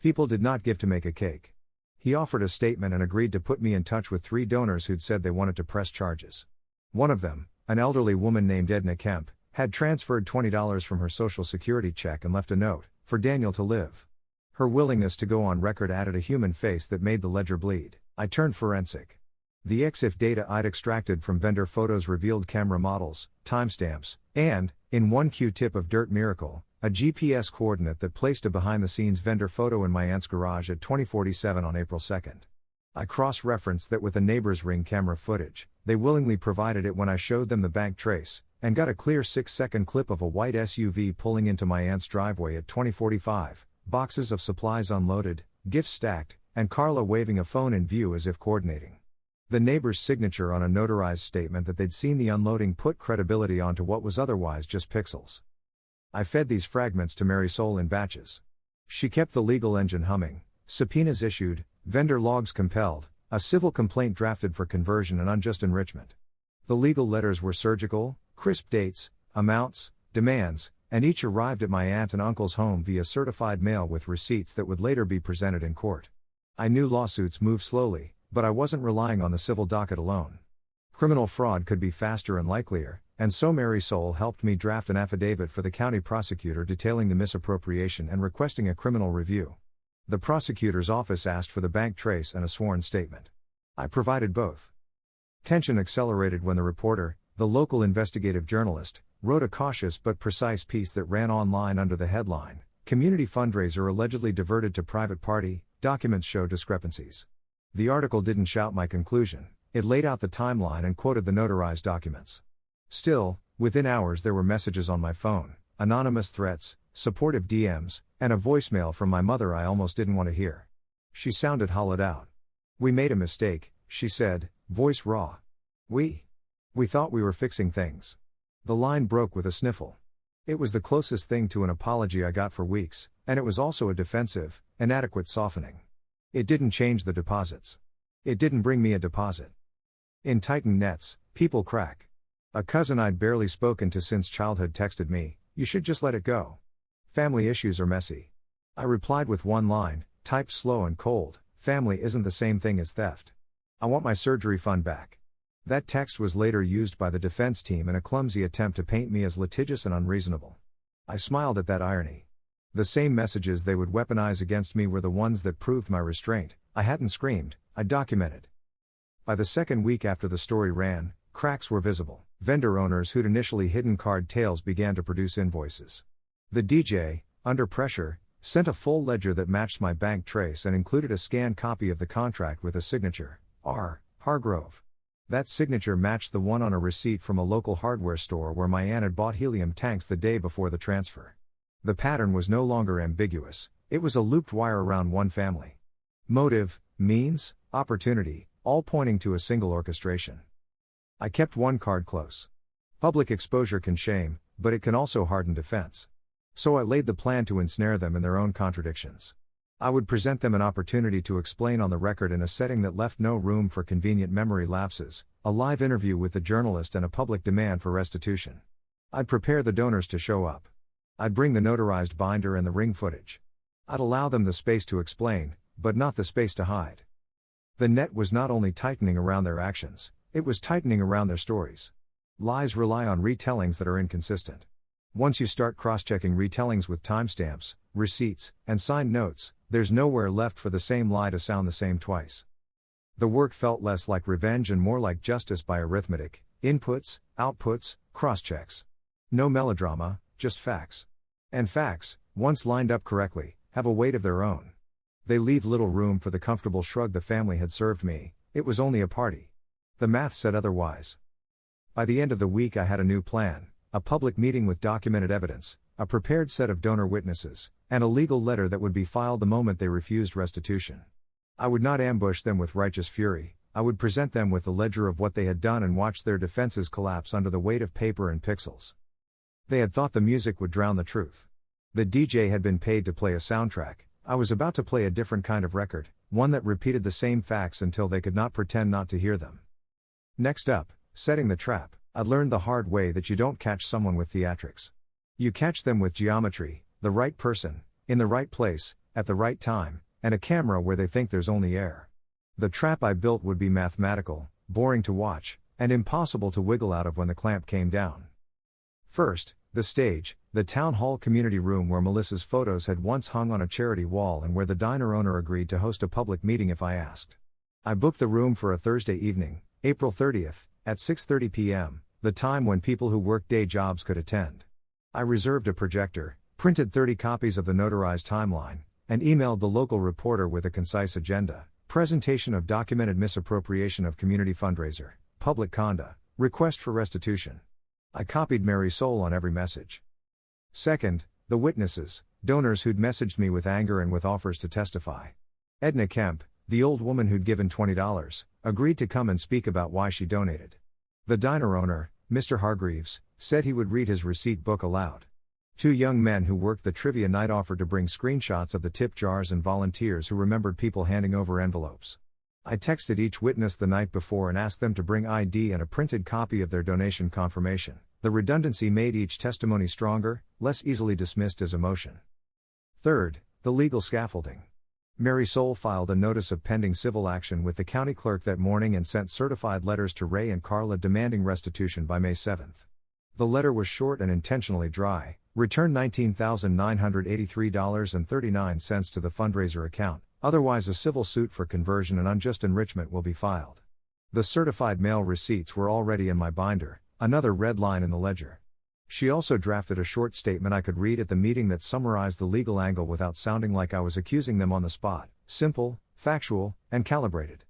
"People did not give to make a cake." He offered a statement and agreed to put me in touch with 3 donors who'd said they wanted to press charges. One of them, an elderly woman named Edna Kemp, had transferred $20 from her Social Security check and left a note, "For Daniel to live." Her willingness to go on record added a human face that made the ledger bleed. I turned forensic. The EXIF data I'd extracted from vendor photos revealed camera models, timestamps, and, in one Q-tip of Dirt Miracle, a GPS coordinate that placed a behind-the-scenes vendor photo in my aunt's garage at 2047 on April 2nd. I cross-referenced that with a neighbor's Ring camera footage. They willingly provided it when I showed them the bank trace, and got a clear 6-second clip of a white SUV pulling into my aunt's driveway at 2045, boxes of supplies unloaded, gifts stacked, and Carla waving a phone in view as if coordinating. The neighbor's signature on a notarized statement that they'd seen the unloading put credibility onto what was otherwise just pixels. I fed these fragments to Marisol in batches. She kept the legal engine humming, subpoenas issued, vendor logs compelled, a civil complaint drafted for conversion and unjust enrichment. The legal letters were surgical, crisp dates, amounts, demands, and each arrived at my aunt and uncle's home via certified mail with receipts that would later be presented in court. I knew lawsuits move slowly, but I wasn't relying on the civil docket alone. Criminal fraud could be faster and likelier, and so Marisol helped me draft an affidavit for the county prosecutor detailing the misappropriation and requesting a criminal review. The prosecutor's office asked for the bank trace and a sworn statement. I provided both. Tension accelerated when the reporter, the local investigative journalist, wrote a cautious but precise piece that ran online under the headline, "Community fundraiser allegedly diverted to private party, documents show discrepancies." The article didn't shout my conclusion, it laid out the timeline and quoted the notarized documents. Still, within hours there were messages on my phone, anonymous threats, supportive DMs, and a voicemail from my mother I almost didn't want to hear. She sounded hollowed out. "We made a mistake," she said, voice raw. We thought we were fixing things." The line broke with a sniffle. It was the closest thing to an apology I got for weeks, and it was also a defensive, inadequate softening. It didn't change the deposits. It didn't bring me a deposit. In tightened nets, people crack. A cousin I'd barely spoken to since childhood texted me, "You should just let it go. Family issues are messy." I replied with one line, typed slow and cold, "Family isn't the same thing as theft. I want my surgery fund back." That text was later used by the defense team in a clumsy attempt to paint me as litigious and unreasonable. I smiled at that irony. The same messages they would weaponize against me were the ones that proved my restraint. I hadn't screamed, I documented. By the second week after the story ran, cracks were visible. Vendor owners who'd initially hidden card tails began to produce invoices. The DJ, under pressure, sent a full ledger that matched my bank trace and included a scanned copy of the contract with a signature, R. Hargrove. That signature matched the one on a receipt from a local hardware store where my aunt had bought helium tanks the day before the transfer. The pattern was no longer ambiguous, it was a looped wire around one family. Motive, means, opportunity, all pointing to a single orchestration. I kept one card close. Public exposure can shame, but it can also harden defense. So I laid the plan to ensnare them in their own contradictions. I would present them an opportunity to explain on the record in a setting that left no room for convenient memory lapses, a live interview with the journalist and a public demand for restitution. I'd prepare the donors to show up. I'd bring the notarized binder and the Ring footage. I'd allow them the space to explain, but not the space to hide. The net was not only tightening around their actions, it was tightening around their stories. Lies rely on retellings that are inconsistent. Once you start cross-checking retellings with timestamps, receipts, and signed notes, there's nowhere left for the same lie to sound the same twice. The work felt less like revenge and more like justice by arithmetic, inputs, outputs, cross-checks. No melodrama, just facts. And facts, once lined up correctly, have a weight of their own. They leave little room for the comfortable shrug the family had served me, it was only a party. The math said otherwise. By the end of the week I had a new plan, a public meeting with documented evidence, a prepared set of donor witnesses, and a legal letter that would be filed the moment they refused restitution. I would not ambush them with righteous fury, I would present them with the ledger of what they had done and watch their defenses collapse under the weight of paper and pixels. They had thought the music would drown the truth. The DJ had been paid to play a soundtrack, I was about to play a different kind of record, one that repeated the same facts until they could not pretend not to hear them. Next up, setting the trap. I learned the hard way that you don't catch someone with theatrics. You catch them with geometry, the right person, in the right place, at the right time, and a camera where they think there's only air. The trap I built would be mathematical, boring to watch, and impossible to wiggle out of when the clamp came down. First, the stage, the town hall community room where Melissa's photos had once hung on a charity wall and where the diner owner agreed to host a public meeting if I asked. I booked the room for a Thursday evening, April 30th, at 6:30 p.m., the time when people who worked day jobs could attend. I reserved a projector, printed 30 copies of the notarized timeline, and emailed the local reporter with a concise agenda: presentation of documented misappropriation of community fundraiser, public conduct, request for restitution. I copied Mary Soul on every message. Second, the witnesses, donors who'd messaged me with anger and with offers to testify. Edna Kemp, the old woman who'd given $20, agreed to come and speak about why she donated. The diner owner, Mr. Hargreaves, said he would read his receipt book aloud. 2 young men who worked the trivia night offered to bring screenshots of the tip jars and volunteers who remembered people handing over envelopes. I texted each witness the night before and asked them to bring ID and a printed copy of their donation confirmation. The redundancy made each testimony stronger, less easily dismissed as emotion. Third, the legal scaffolding. Mary Soul filed a notice of pending civil action with the county clerk that morning and sent certified letters to Ray and Carla demanding restitution by May 7th. The letter was short and intentionally dry: return $19,983.39 to the fundraiser account, otherwise a civil suit for conversion and unjust enrichment will be filed. The certified mail receipts were already in my binder, another red line in the ledger. She also drafted a short statement I could read at the meeting that summarized the legal angle without sounding like I was accusing them on the spot: simple, factual, and calibrated.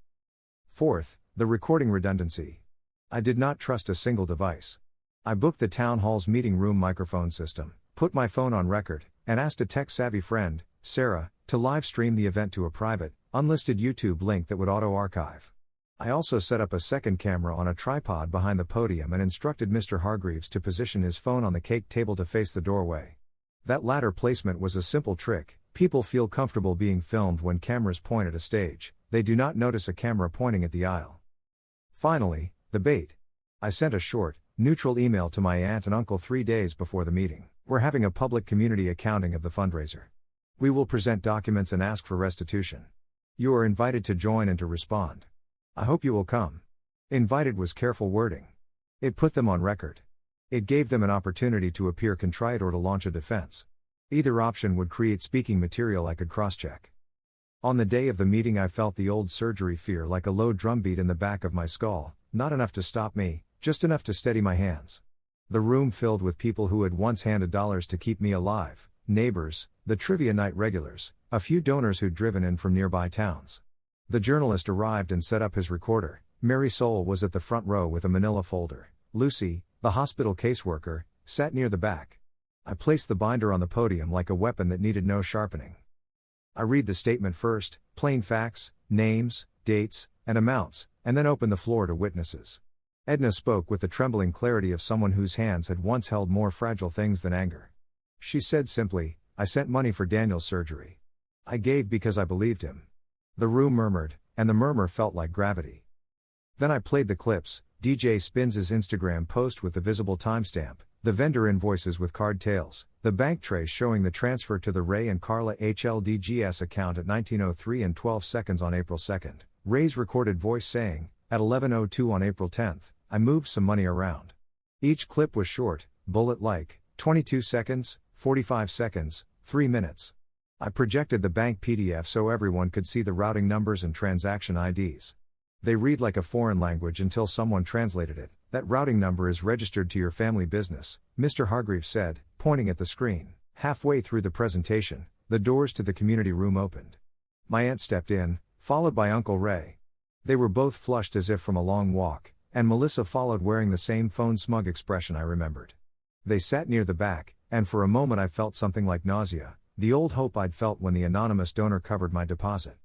Fourth, the recording redundancy. I did not trust a single device. I booked the town hall's meeting room microphone system, put my phone on record, and asked a tech-savvy friend, Sarah, to live stream the event to a private, unlisted YouTube link that would auto-archive. I also set up a second camera on a tripod behind the podium and instructed Mr. Hargreaves to position his phone on the cake table to face the doorway. That latter placement was a simple trick. People feel comfortable being filmed when cameras point at a stage. They do not notice a camera pointing at the aisle. Finally, the bait. I sent a short, neutral email to my aunt and uncle 3 days before the meeting. We're having a public community accounting of the fundraiser. We will present documents and ask for restitution. You are invited to join and to respond. I hope you will come. Invited was careful wording. It put them on record. It gave them an opportunity to appear contrite or to launch a defense. Either option would create speaking material I could cross-check. On the day of the meeting I felt the old surgery fear like a low drumbeat in the back of my skull, not enough to stop me, just enough to steady my hands. The room filled with people who had once handed dollars to keep me alive: neighbors, the trivia night regulars, a few donors who'd driven in from nearby towns. The journalist arrived and set up his recorder. Mary Soul was at the front row with a manila folder. Lucy, the hospital caseworker, sat near the back. I placed the binder on the podium like a weapon that needed no sharpening. I read the statement first, plain facts, names, dates, and amounts, and then opened the floor to witnesses. Edna spoke with the trembling clarity of someone whose hands had once held more fragile things than anger. She said simply, "I sent money for Daniel's surgery. I gave because I believed him." The room murmured, and the murmur felt like gravity. Then I played the clips: DJ Spins' Instagram post with the visible timestamp, the vendor invoices with card tails, the bank trace showing the transfer to the Ray and Carla HLDGS account at 19:03 and 12 seconds on April 2nd, Ray's recorded voice saying, at 11:02 on April 10th, "I moved some money around." Each clip was short, bullet-like, 22 seconds, 45 seconds, 3 minutes. I projected the bank PDF so everyone could see the routing numbers and transaction IDs. They read like a foreign language until someone translated it. "That routing number is registered to your family business," Mr. Hargreaves said, pointing at the screen. Halfway through the presentation, the doors to the community room opened. My aunt stepped in, followed by Uncle Ray. They were both flushed as if from a long walk, and Melissa followed wearing the same phone-smug expression I remembered. They sat near the back, and for a moment I felt something like nausea, the old hope I'd felt when the anonymous donor covered my deposit.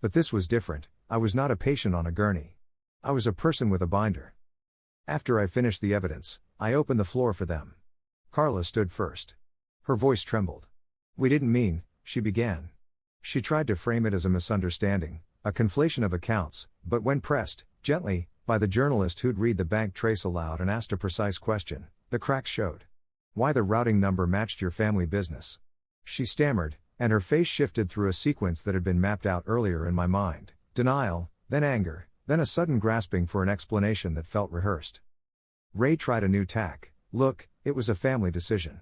But this was different. I was not a patient on a gurney. I was a person with a binder. After I finished the evidence, I opened the floor for them. Carla stood first. Her voice trembled. "We didn't mean," she began. She tried to frame it as a misunderstanding, a conflation of accounts, but when pressed, gently, by the journalist who'd read the bank trace aloud and asked a precise question, the cracks showed. Why the routing number matched your family business. She stammered, and her face shifted through a sequence that had been mapped out earlier in my mind: denial, then anger, then a sudden grasping for an explanation that felt rehearsed. Ray tried a new tack. Look, it was a family decision.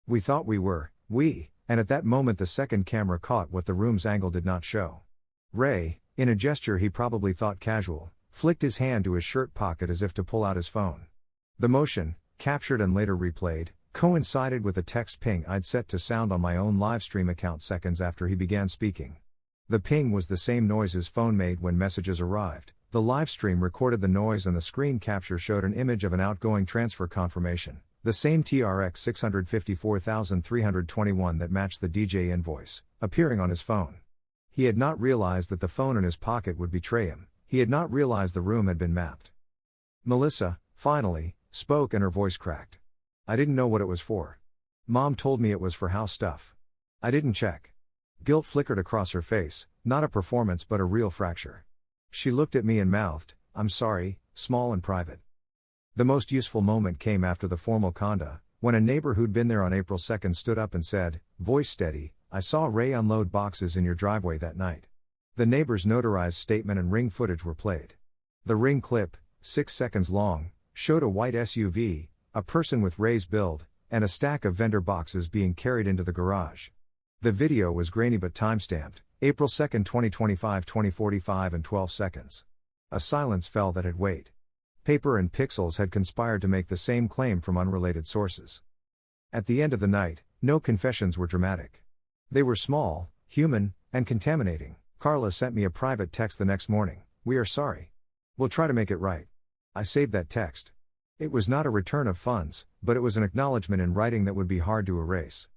We thought and at that moment the second camera caught what the room's angle did not show. Ray, in a gesture he probably thought casual, flicked his hand to his shirt pocket as if to pull out his phone. The motion, captured and later replayed, coincided with a text ping I'd set to sound on my own livestream account seconds after he began speaking. The ping was the same noise his phone made when messages arrived. The livestream recorded the noise and the screen capture showed an image of an outgoing transfer confirmation, the same TRX 654,321 that matched the DJ invoice, appearing on his phone. He had not realized that the phone in his pocket would betray him. He had not realized the room had been mapped. Melissa, finally, spoke and her voice cracked. I didn't know what it was for. Mom told me it was for house stuff. I didn't check. Guilt flickered across her face, not a performance but a real fracture. She looked at me and mouthed, I'm sorry, small and private. The most useful moment came after the formal conda, when a neighbor who'd been there on April 2nd stood up and said, voice steady, I saw Ray unload boxes in your driveway that night. The neighbor's notarized statement and ring footage were played. The ring clip, 6 seconds long, showed a white SUV, a person with Ray's build, and a stack of vendor boxes being carried into the garage. The video was grainy but timestamped, April 2, 2025, 20:45 and 12 seconds. A silence fell that had weight. Paper and pixels had conspired to make the same claim from unrelated sources. At the end of the night, no confessions were dramatic. They were small, human, and contaminating. Carla sent me a private text the next morning. We are sorry. We'll try to make it right. I saved that text. It was not a return of funds, but it was an acknowledgement in writing that would be hard to erase.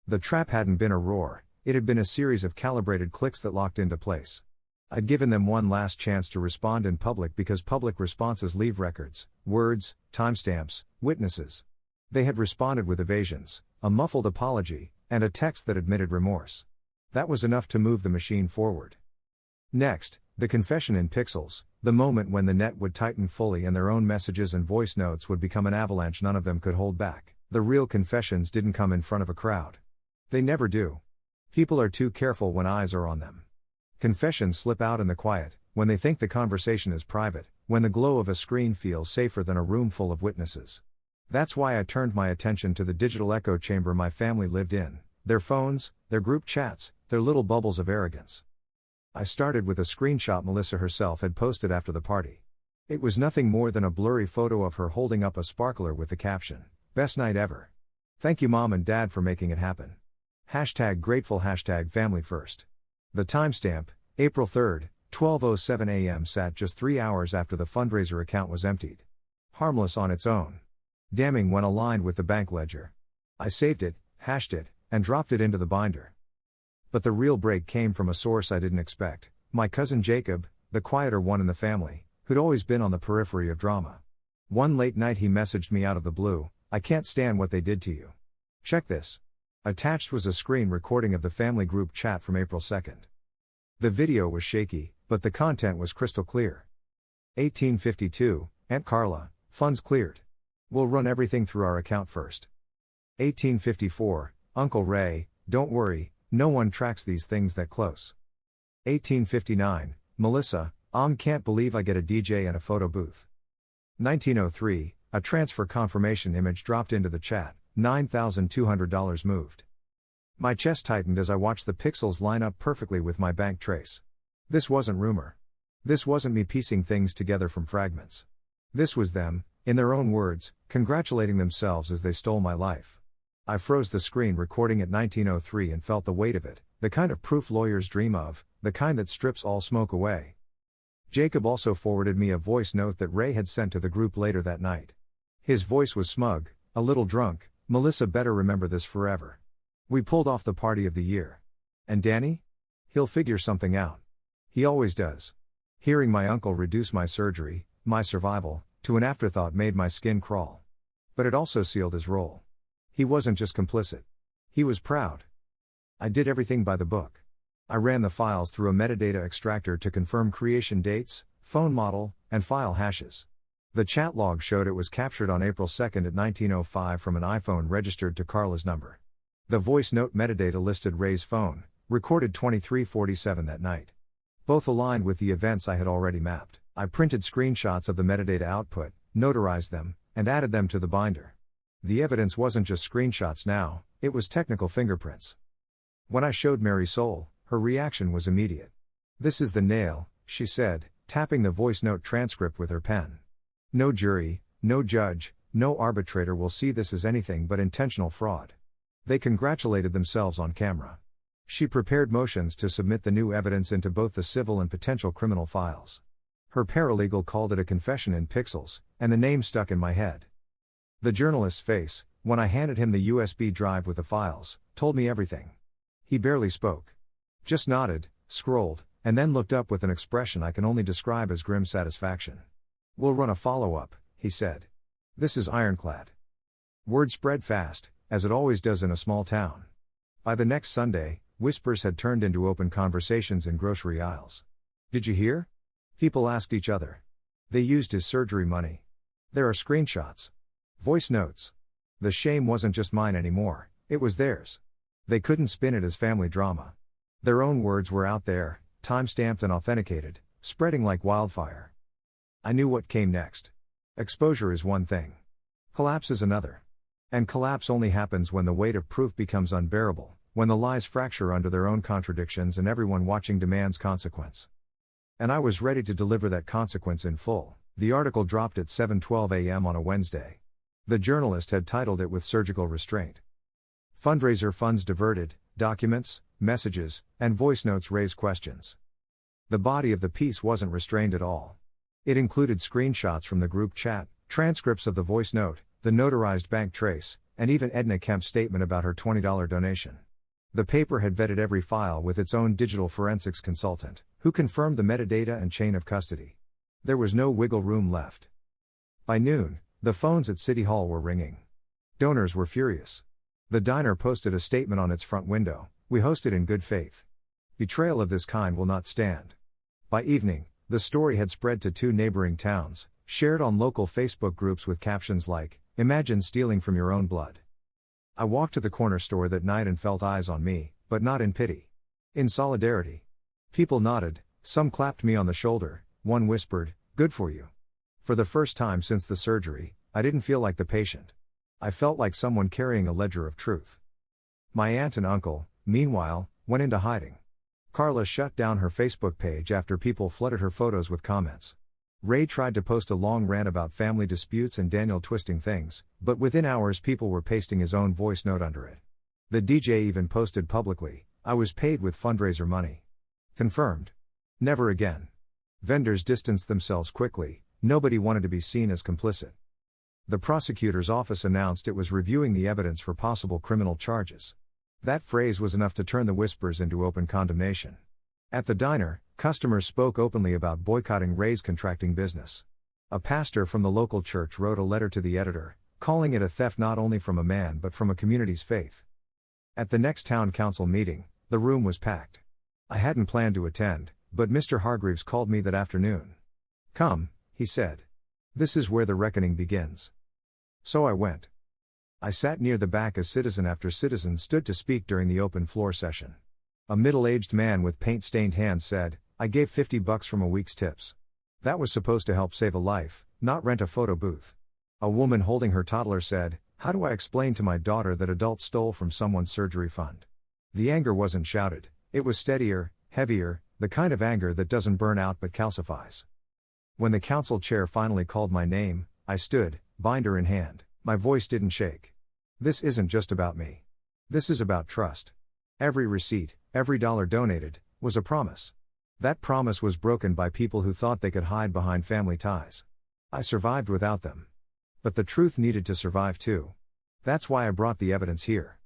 The trap hadn't been a roar, it had been a series of calibrated clicks that locked into place. I'd given them one last chance to respond in public because public responses leave records, words, timestamps, witnesses. They had responded with evasions, a muffled apology, and a text that admitted remorse. That was enough to move the machine forward. Next, the confession in pixels, the moment when the net would tighten fully and their own messages and voice notes would become an avalanche none of them could hold back. The real confessions didn't come in front of a crowd. They never do. People are too careful when eyes are on them. Confessions slip out in the quiet, when they think the conversation is private, when the glow of a screen feels safer than a room full of witnesses. That's why I turned my attention to the digital echo chamber my family lived in, their phones, their group chats, their little bubbles of arrogance. I started with a screenshot Melissa herself had posted after the party. It was nothing more than a blurry photo of her holding up a sparkler with the caption, "Best night ever. Thank you Mom and Dad for making it happen. #grateful #family first." The timestamp, April 3, 12:07 a.m. sat just 3 hours after the fundraiser account was emptied. Harmless on its own. Damning when aligned with the bank ledger. I saved it, hashed it, and dropped it into the binder. But the real break came from a source I didn't expect, my cousin Jacob, the quieter one in the family, who'd always been on the periphery of drama. One late night he messaged me out of the blue, "I can't stand what they did to you. Check this." Attached was a screen recording of the family group chat from April 2nd. The video was shaky, but the content was crystal clear. 1852, Aunt Carla, funds cleared. We'll run everything through our account first. 1854, Uncle Ray, don't worry, no one tracks these things that close. 1859, Melissa, can't believe I get a DJ and a photo booth. 1903, a transfer confirmation image dropped into the chat, $9,200 moved. My chest tightened as I watched the pixels line up perfectly with my bank trace. This wasn't rumor. This wasn't me piecing things together from fragments. This was them, in their own words, congratulating themselves as they stole my life. I froze the screen recording at 1903 and felt the weight of it, the kind of proof lawyers dream of, the kind that strips all smoke away. Jacob also forwarded me a voice note that Ray had sent to the group later that night. His voice was smug, a little drunk. Melissa better remember this forever. We pulled off the party of the year. And Danny? He'll figure something out. He always does. Hearing my uncle reduce my surgery, my survival, to an afterthought made my skin crawl. But it also sealed his role. He wasn't just complicit. He was proud. I did everything by the book. I ran the files through a metadata extractor to confirm creation dates, phone model, and file hashes. The chat log showed it was captured on April 2 at 1905 from an iPhone registered to Carla's number. The voice note metadata listed Ray's phone, recorded 23:47 that night. Both aligned with the events I had already mapped. I printed screenshots of the metadata output, notarized them, and added them to the binder. The evidence wasn't just screenshots now, it was technical fingerprints. When I showed Mary Soul, her reaction was immediate. "This is the nail," she said, tapping the voice note transcript with her pen. "No jury, no judge, no arbitrator will see this as anything but intentional fraud." They congratulated themselves on camera. She prepared motions to submit the new evidence into both the civil and potential criminal files. Her paralegal called it a confession in pixels, and the name stuck in my head. The journalist's face, when I handed him the USB drive with the files, told me everything. He barely spoke. Just nodded, scrolled, and then looked up with an expression I can only describe as grim satisfaction. "We'll run a follow-up," he said. "This is ironclad." Word spread fast, as it always does in a small town. By the next Sunday, whispers had turned into open conversations in grocery aisles. "Did you hear?" People asked each other. "They used his surgery money. There are screenshots. Voice notes." The shame wasn't just mine anymore, it was theirs. They couldn't spin it as family drama. Their own words were out there, time-stamped and authenticated, spreading like wildfire. I knew what came next. Exposure is one thing. Collapse is another. And collapse only happens when the weight of proof becomes unbearable, when the lies fracture under their own contradictions and everyone watching demands consequence. And I was ready to deliver that consequence in full. The article dropped at 7:12 a.m. on a Wednesday. The journalist had titled it with surgical restraint. Fundraiser funds diverted, documents, messages, and voice notes raise questions. The body of the piece wasn't restrained at all. It included screenshots from the group chat, transcripts of the voice note, the notarized bank trace, and even Edna Kemp's statement about her $20 donation. The paper had vetted every file with its own digital forensics consultant, who confirmed the metadata and chain of custody. There was no wiggle room left. By noon, the phones at City Hall were ringing. Donors were furious. The diner posted a statement on its front window: "We hosted in good faith. Betrayal of this kind will not stand." By evening, the story had spread to 2 neighboring towns, shared on local Facebook groups with captions like, "Imagine stealing from your own blood." I walked to the corner store that night and felt eyes on me, but not in pity. In solidarity. People nodded, some clapped me on the shoulder, one whispered, "Good for you." For the first time since the surgery, I didn't feel like the patient. I felt like someone carrying a ledger of truth. My aunt and uncle, meanwhile, went into hiding. Carla shut down her Facebook page after people flooded her photos with comments. Ray tried to post a long rant about family disputes and Daniel twisting things, but within hours people were pasting his own voice note under it. The DJ even posted publicly, "I was paid with fundraiser money." Confirmed. Never again. Vendors distanced themselves quickly, nobody wanted to be seen as complicit. The prosecutor's office announced it was reviewing the evidence for possible criminal charges. That phrase was enough to turn the whispers into open condemnation. At the diner, customers spoke openly about boycotting Ray's contracting business. A pastor from the local church wrote a letter to the editor, calling it a theft not only from a man but from a community's faith. At the next town council meeting, the room was packed. I hadn't planned to attend, but Mr. Hargreaves called me that afternoon. "Come," he said. "This is where the reckoning begins." So I went. I sat near the back as citizen after citizen stood to speak during the open floor session. A middle-aged man with paint-stained hands said, "I gave $50 from a week's tips. That was supposed to help save a life, not rent a photo booth." A woman holding her toddler said, "How do I explain to my daughter that adults stole from someone's surgery fund?" The anger wasn't shouted, it was steadier, heavier, the kind of anger that doesn't burn out but calcifies. When the council chair finally called my name, I stood, binder in hand. My voice didn't shake. "This isn't just about me. This is about trust. Every receipt, every dollar donated, was a promise. That promise was broken by people who thought they could hide behind family ties. I survived without them. But the truth needed to survive too. That's why I brought the evidence here."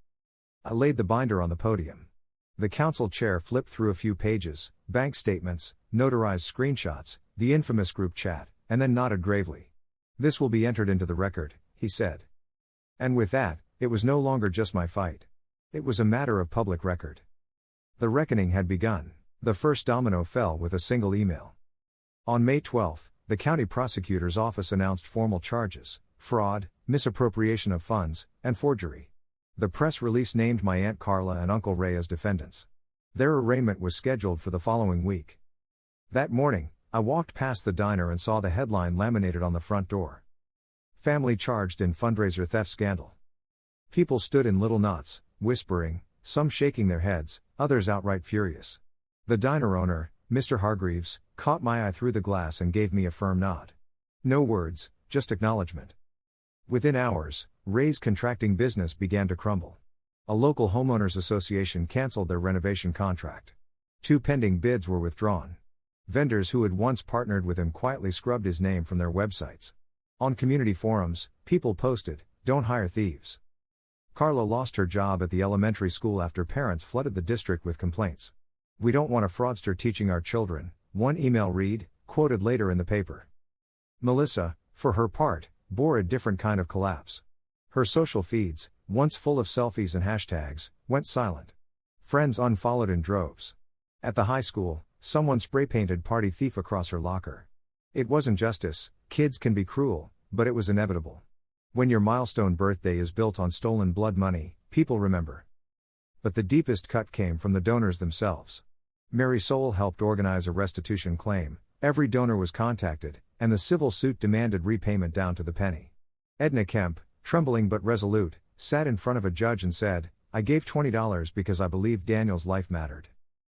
I laid the binder on the podium. The council chair flipped through a few pages, bank statements, notarized screenshots, the infamous group chat, and then nodded gravely. "This will be entered into the record," he said. And with that, it was no longer just my fight. It was a matter of public record. The reckoning had begun. The first domino fell with a single email. On May 12, the county prosecutor's office announced formal charges: fraud, misappropriation of funds, and forgery. The press release named my Aunt Carla and Uncle Ray as defendants. Their arraignment was scheduled for the following week. That morning, I walked past the diner and saw the headline laminated on the front door: Family charged in fundraiser theft scandal. People stood in little knots, whispering, some shaking their heads, others outright furious. The diner owner, Mr. Hargreaves, caught my eye through the glass and gave me a firm nod. No words, just acknowledgement. Within hours, Ray's contracting business began to crumble. A local homeowners association canceled their renovation contract. 2 pending bids were withdrawn. Vendors who had once partnered with him quietly scrubbed his name from their websites. On community forums, people posted, "Don't hire thieves." Carla lost her job at the elementary school after parents flooded the district with complaints. "We don't want a fraudster teaching our children," one email read, quoted later in the paper. Melissa, for her part, bore a different kind of collapse. Her social feeds, once full of selfies and hashtags, went silent. Friends unfollowed in droves. At the high school, someone spray-painted "party thief" across her locker. It wasn't justice, kids can be cruel, but it was inevitable. When your milestone birthday is built on stolen blood money, people remember. But the deepest cut came from the donors themselves. Mary Soul helped organize a restitution claim. Every donor was contacted, and the civil suit demanded repayment down to the penny. Edna Kemp, trembling but resolute, sat in front of a judge and said, "I gave $20 because I believed Daniel's life mattered."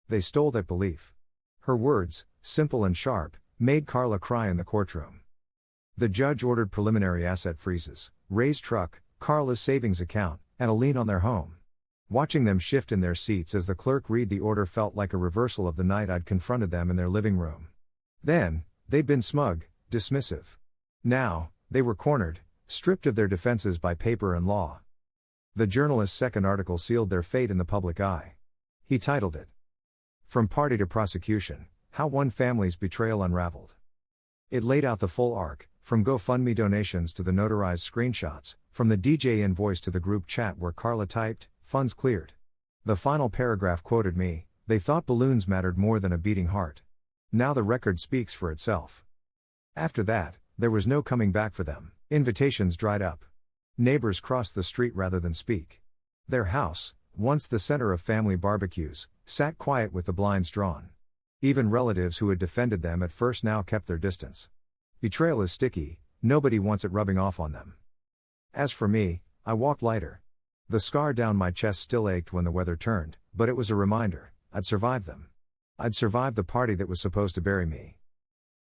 They stole that belief. Her words, simple and sharp, made Carla cry in the courtroom. The judge ordered preliminary asset freezes: Ray's truck, Carla's savings account, and a lien on their home. Watching them shift in their seats as the clerk read the order felt like a reversal of the night I'd confronted them in their living room. Then, they'd been smug, dismissive. Now, they were cornered, stripped of their defenses by paper and law. The journalist's second article sealed their fate in the public eye. He titled it, "From Party to Prosecution: How One Family's Betrayal Unraveled." It laid out the full arc, from GoFundMe donations to the notarized screenshots, from the DJ invoice to the group chat where Carla typed, "Funds cleared." The final paragraph quoted me, "They thought balloons mattered more than a beating heart. Now the record speaks for itself." After that, there was no coming back for them. Invitations dried up. Neighbors crossed the street rather than speak. Their house, once the center of family barbecues, sat quiet with the blinds drawn. Even relatives who had defended them at first now kept their distance. Betrayal is sticky, nobody wants it rubbing off on them. As for me, I walked lighter. The scar down my chest still ached when the weather turned, but it was a reminder, I'd survived them. I'd survived the party that was supposed to bury me.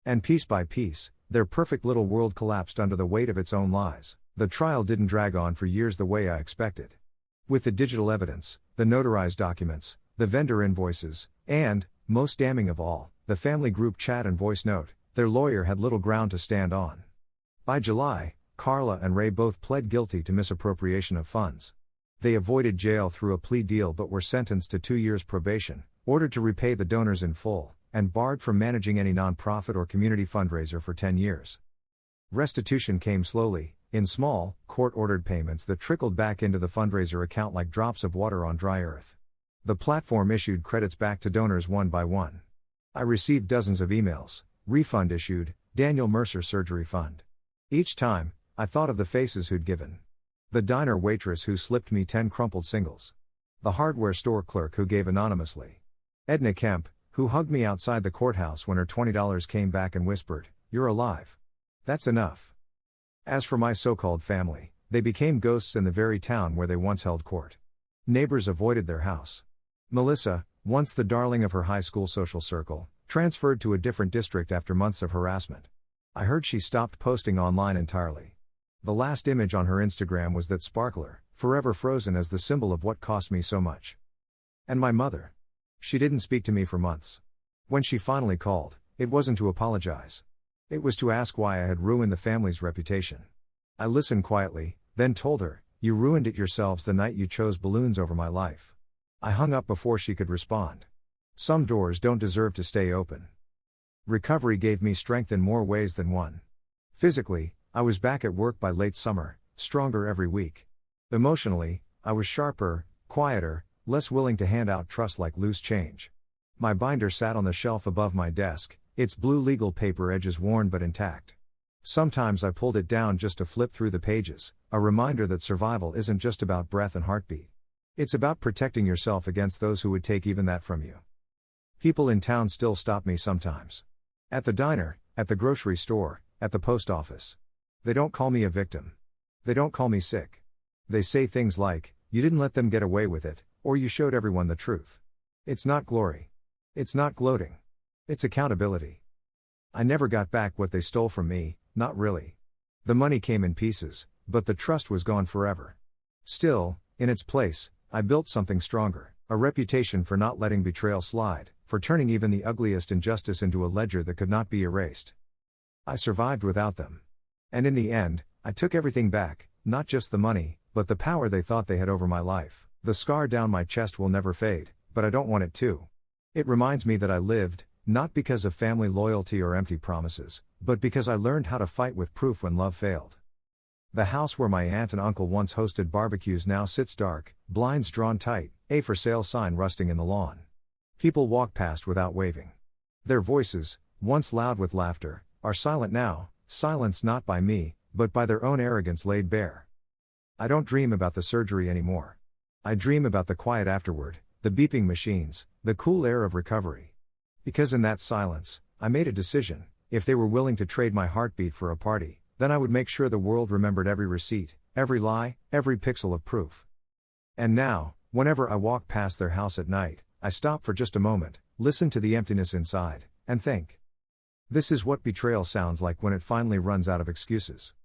And piece by piece, their perfect little world collapsed under the weight of its own lies. The trial didn't drag on for years the way I expected. With the digital evidence, the notarized documents, the vendor invoices, and, most damning of all, the family group chat and voice note, their lawyer had little ground to stand on. By July, Carla and Ray both pled guilty to misappropriation of funds. They avoided jail through a plea deal but were sentenced to 2 years probation, ordered to repay the donors in full, and barred from managing any nonprofit or community fundraiser for 10 years. Restitution came slowly, in small, court-ordered payments that trickled back into the fundraiser account like drops of water on dry earth. The platform issued credits back to donors one by one. I received dozens of emails: refund issued, Daniel Mercer Surgery Fund. Each time, I thought of the faces who'd given. The diner waitress who slipped me 10 crumpled singles. The hardware store clerk who gave anonymously. Edna Kemp, who hugged me outside the courthouse when her $20 came back and whispered, "You're alive. That's enough." As for my so-called family, they became ghosts in the very town where they once held court. Neighbors avoided their house. Melissa, once the darling of her high school social circle, transferred to a different district after months of harassment. I heard she stopped posting online entirely. The last image on her Instagram was that sparkler, forever frozen as the symbol of what cost me so much. And my mother. She didn't speak to me for months. When she finally called, it wasn't to apologize. It was to ask why I had ruined the family's reputation. I listened quietly, then told her, "You ruined it yourselves the night you chose balloons over my life." I hung up before she could respond. Some doors don't deserve to stay open. Recovery gave me strength in more ways than one. Physically, I was back at work by late summer, stronger every week. Emotionally, I was sharper, quieter, less willing to hand out trust like loose change. My binder sat on the shelf above my desk, its blue legal paper edges worn but intact. Sometimes I pulled it down just to flip through the pages, a reminder that survival isn't just about breath and heartbeat. It's about protecting yourself against those who would take even that from you. People in town still stop me sometimes. At the diner, at the grocery store, at the post office. They don't call me a victim. They don't call me sick. They say things like, "You didn't let them get away with it," or "You showed everyone the truth." It's not glory. It's not gloating. It's accountability. I never got back what they stole from me, not really. The money came in pieces, but the trust was gone forever. Still, in its place, I built something stronger, a reputation for not letting betrayal slide, for turning even the ugliest injustice into a ledger that could not be erased. I survived without them. And in the end, I took everything back, not just the money, but the power they thought they had over my life. The scar down my chest will never fade, but I don't want it to. It reminds me that I lived, not because of family loyalty or empty promises, but because I learned how to fight with proof when love failed. The house where my aunt and uncle once hosted barbecues now sits dark, blinds drawn tight, a for sale sign rusting in the lawn. People walk past without waving. Their voices, once loud with laughter, are silent now, silenced not by me, but by their own arrogance laid bare. I don't dream about the surgery anymore. I dream about the quiet afterward, the beeping machines, the cool air of recovery. Because in that silence, I made a decision: if they were willing to trade my heartbeat for a party, then I would make sure the world remembered every receipt, every lie, every pixel of proof. And now, whenever I walk past their house at night, I stop for just a moment, listen to the emptiness inside, and think. This is what betrayal sounds like when it finally runs out of excuses.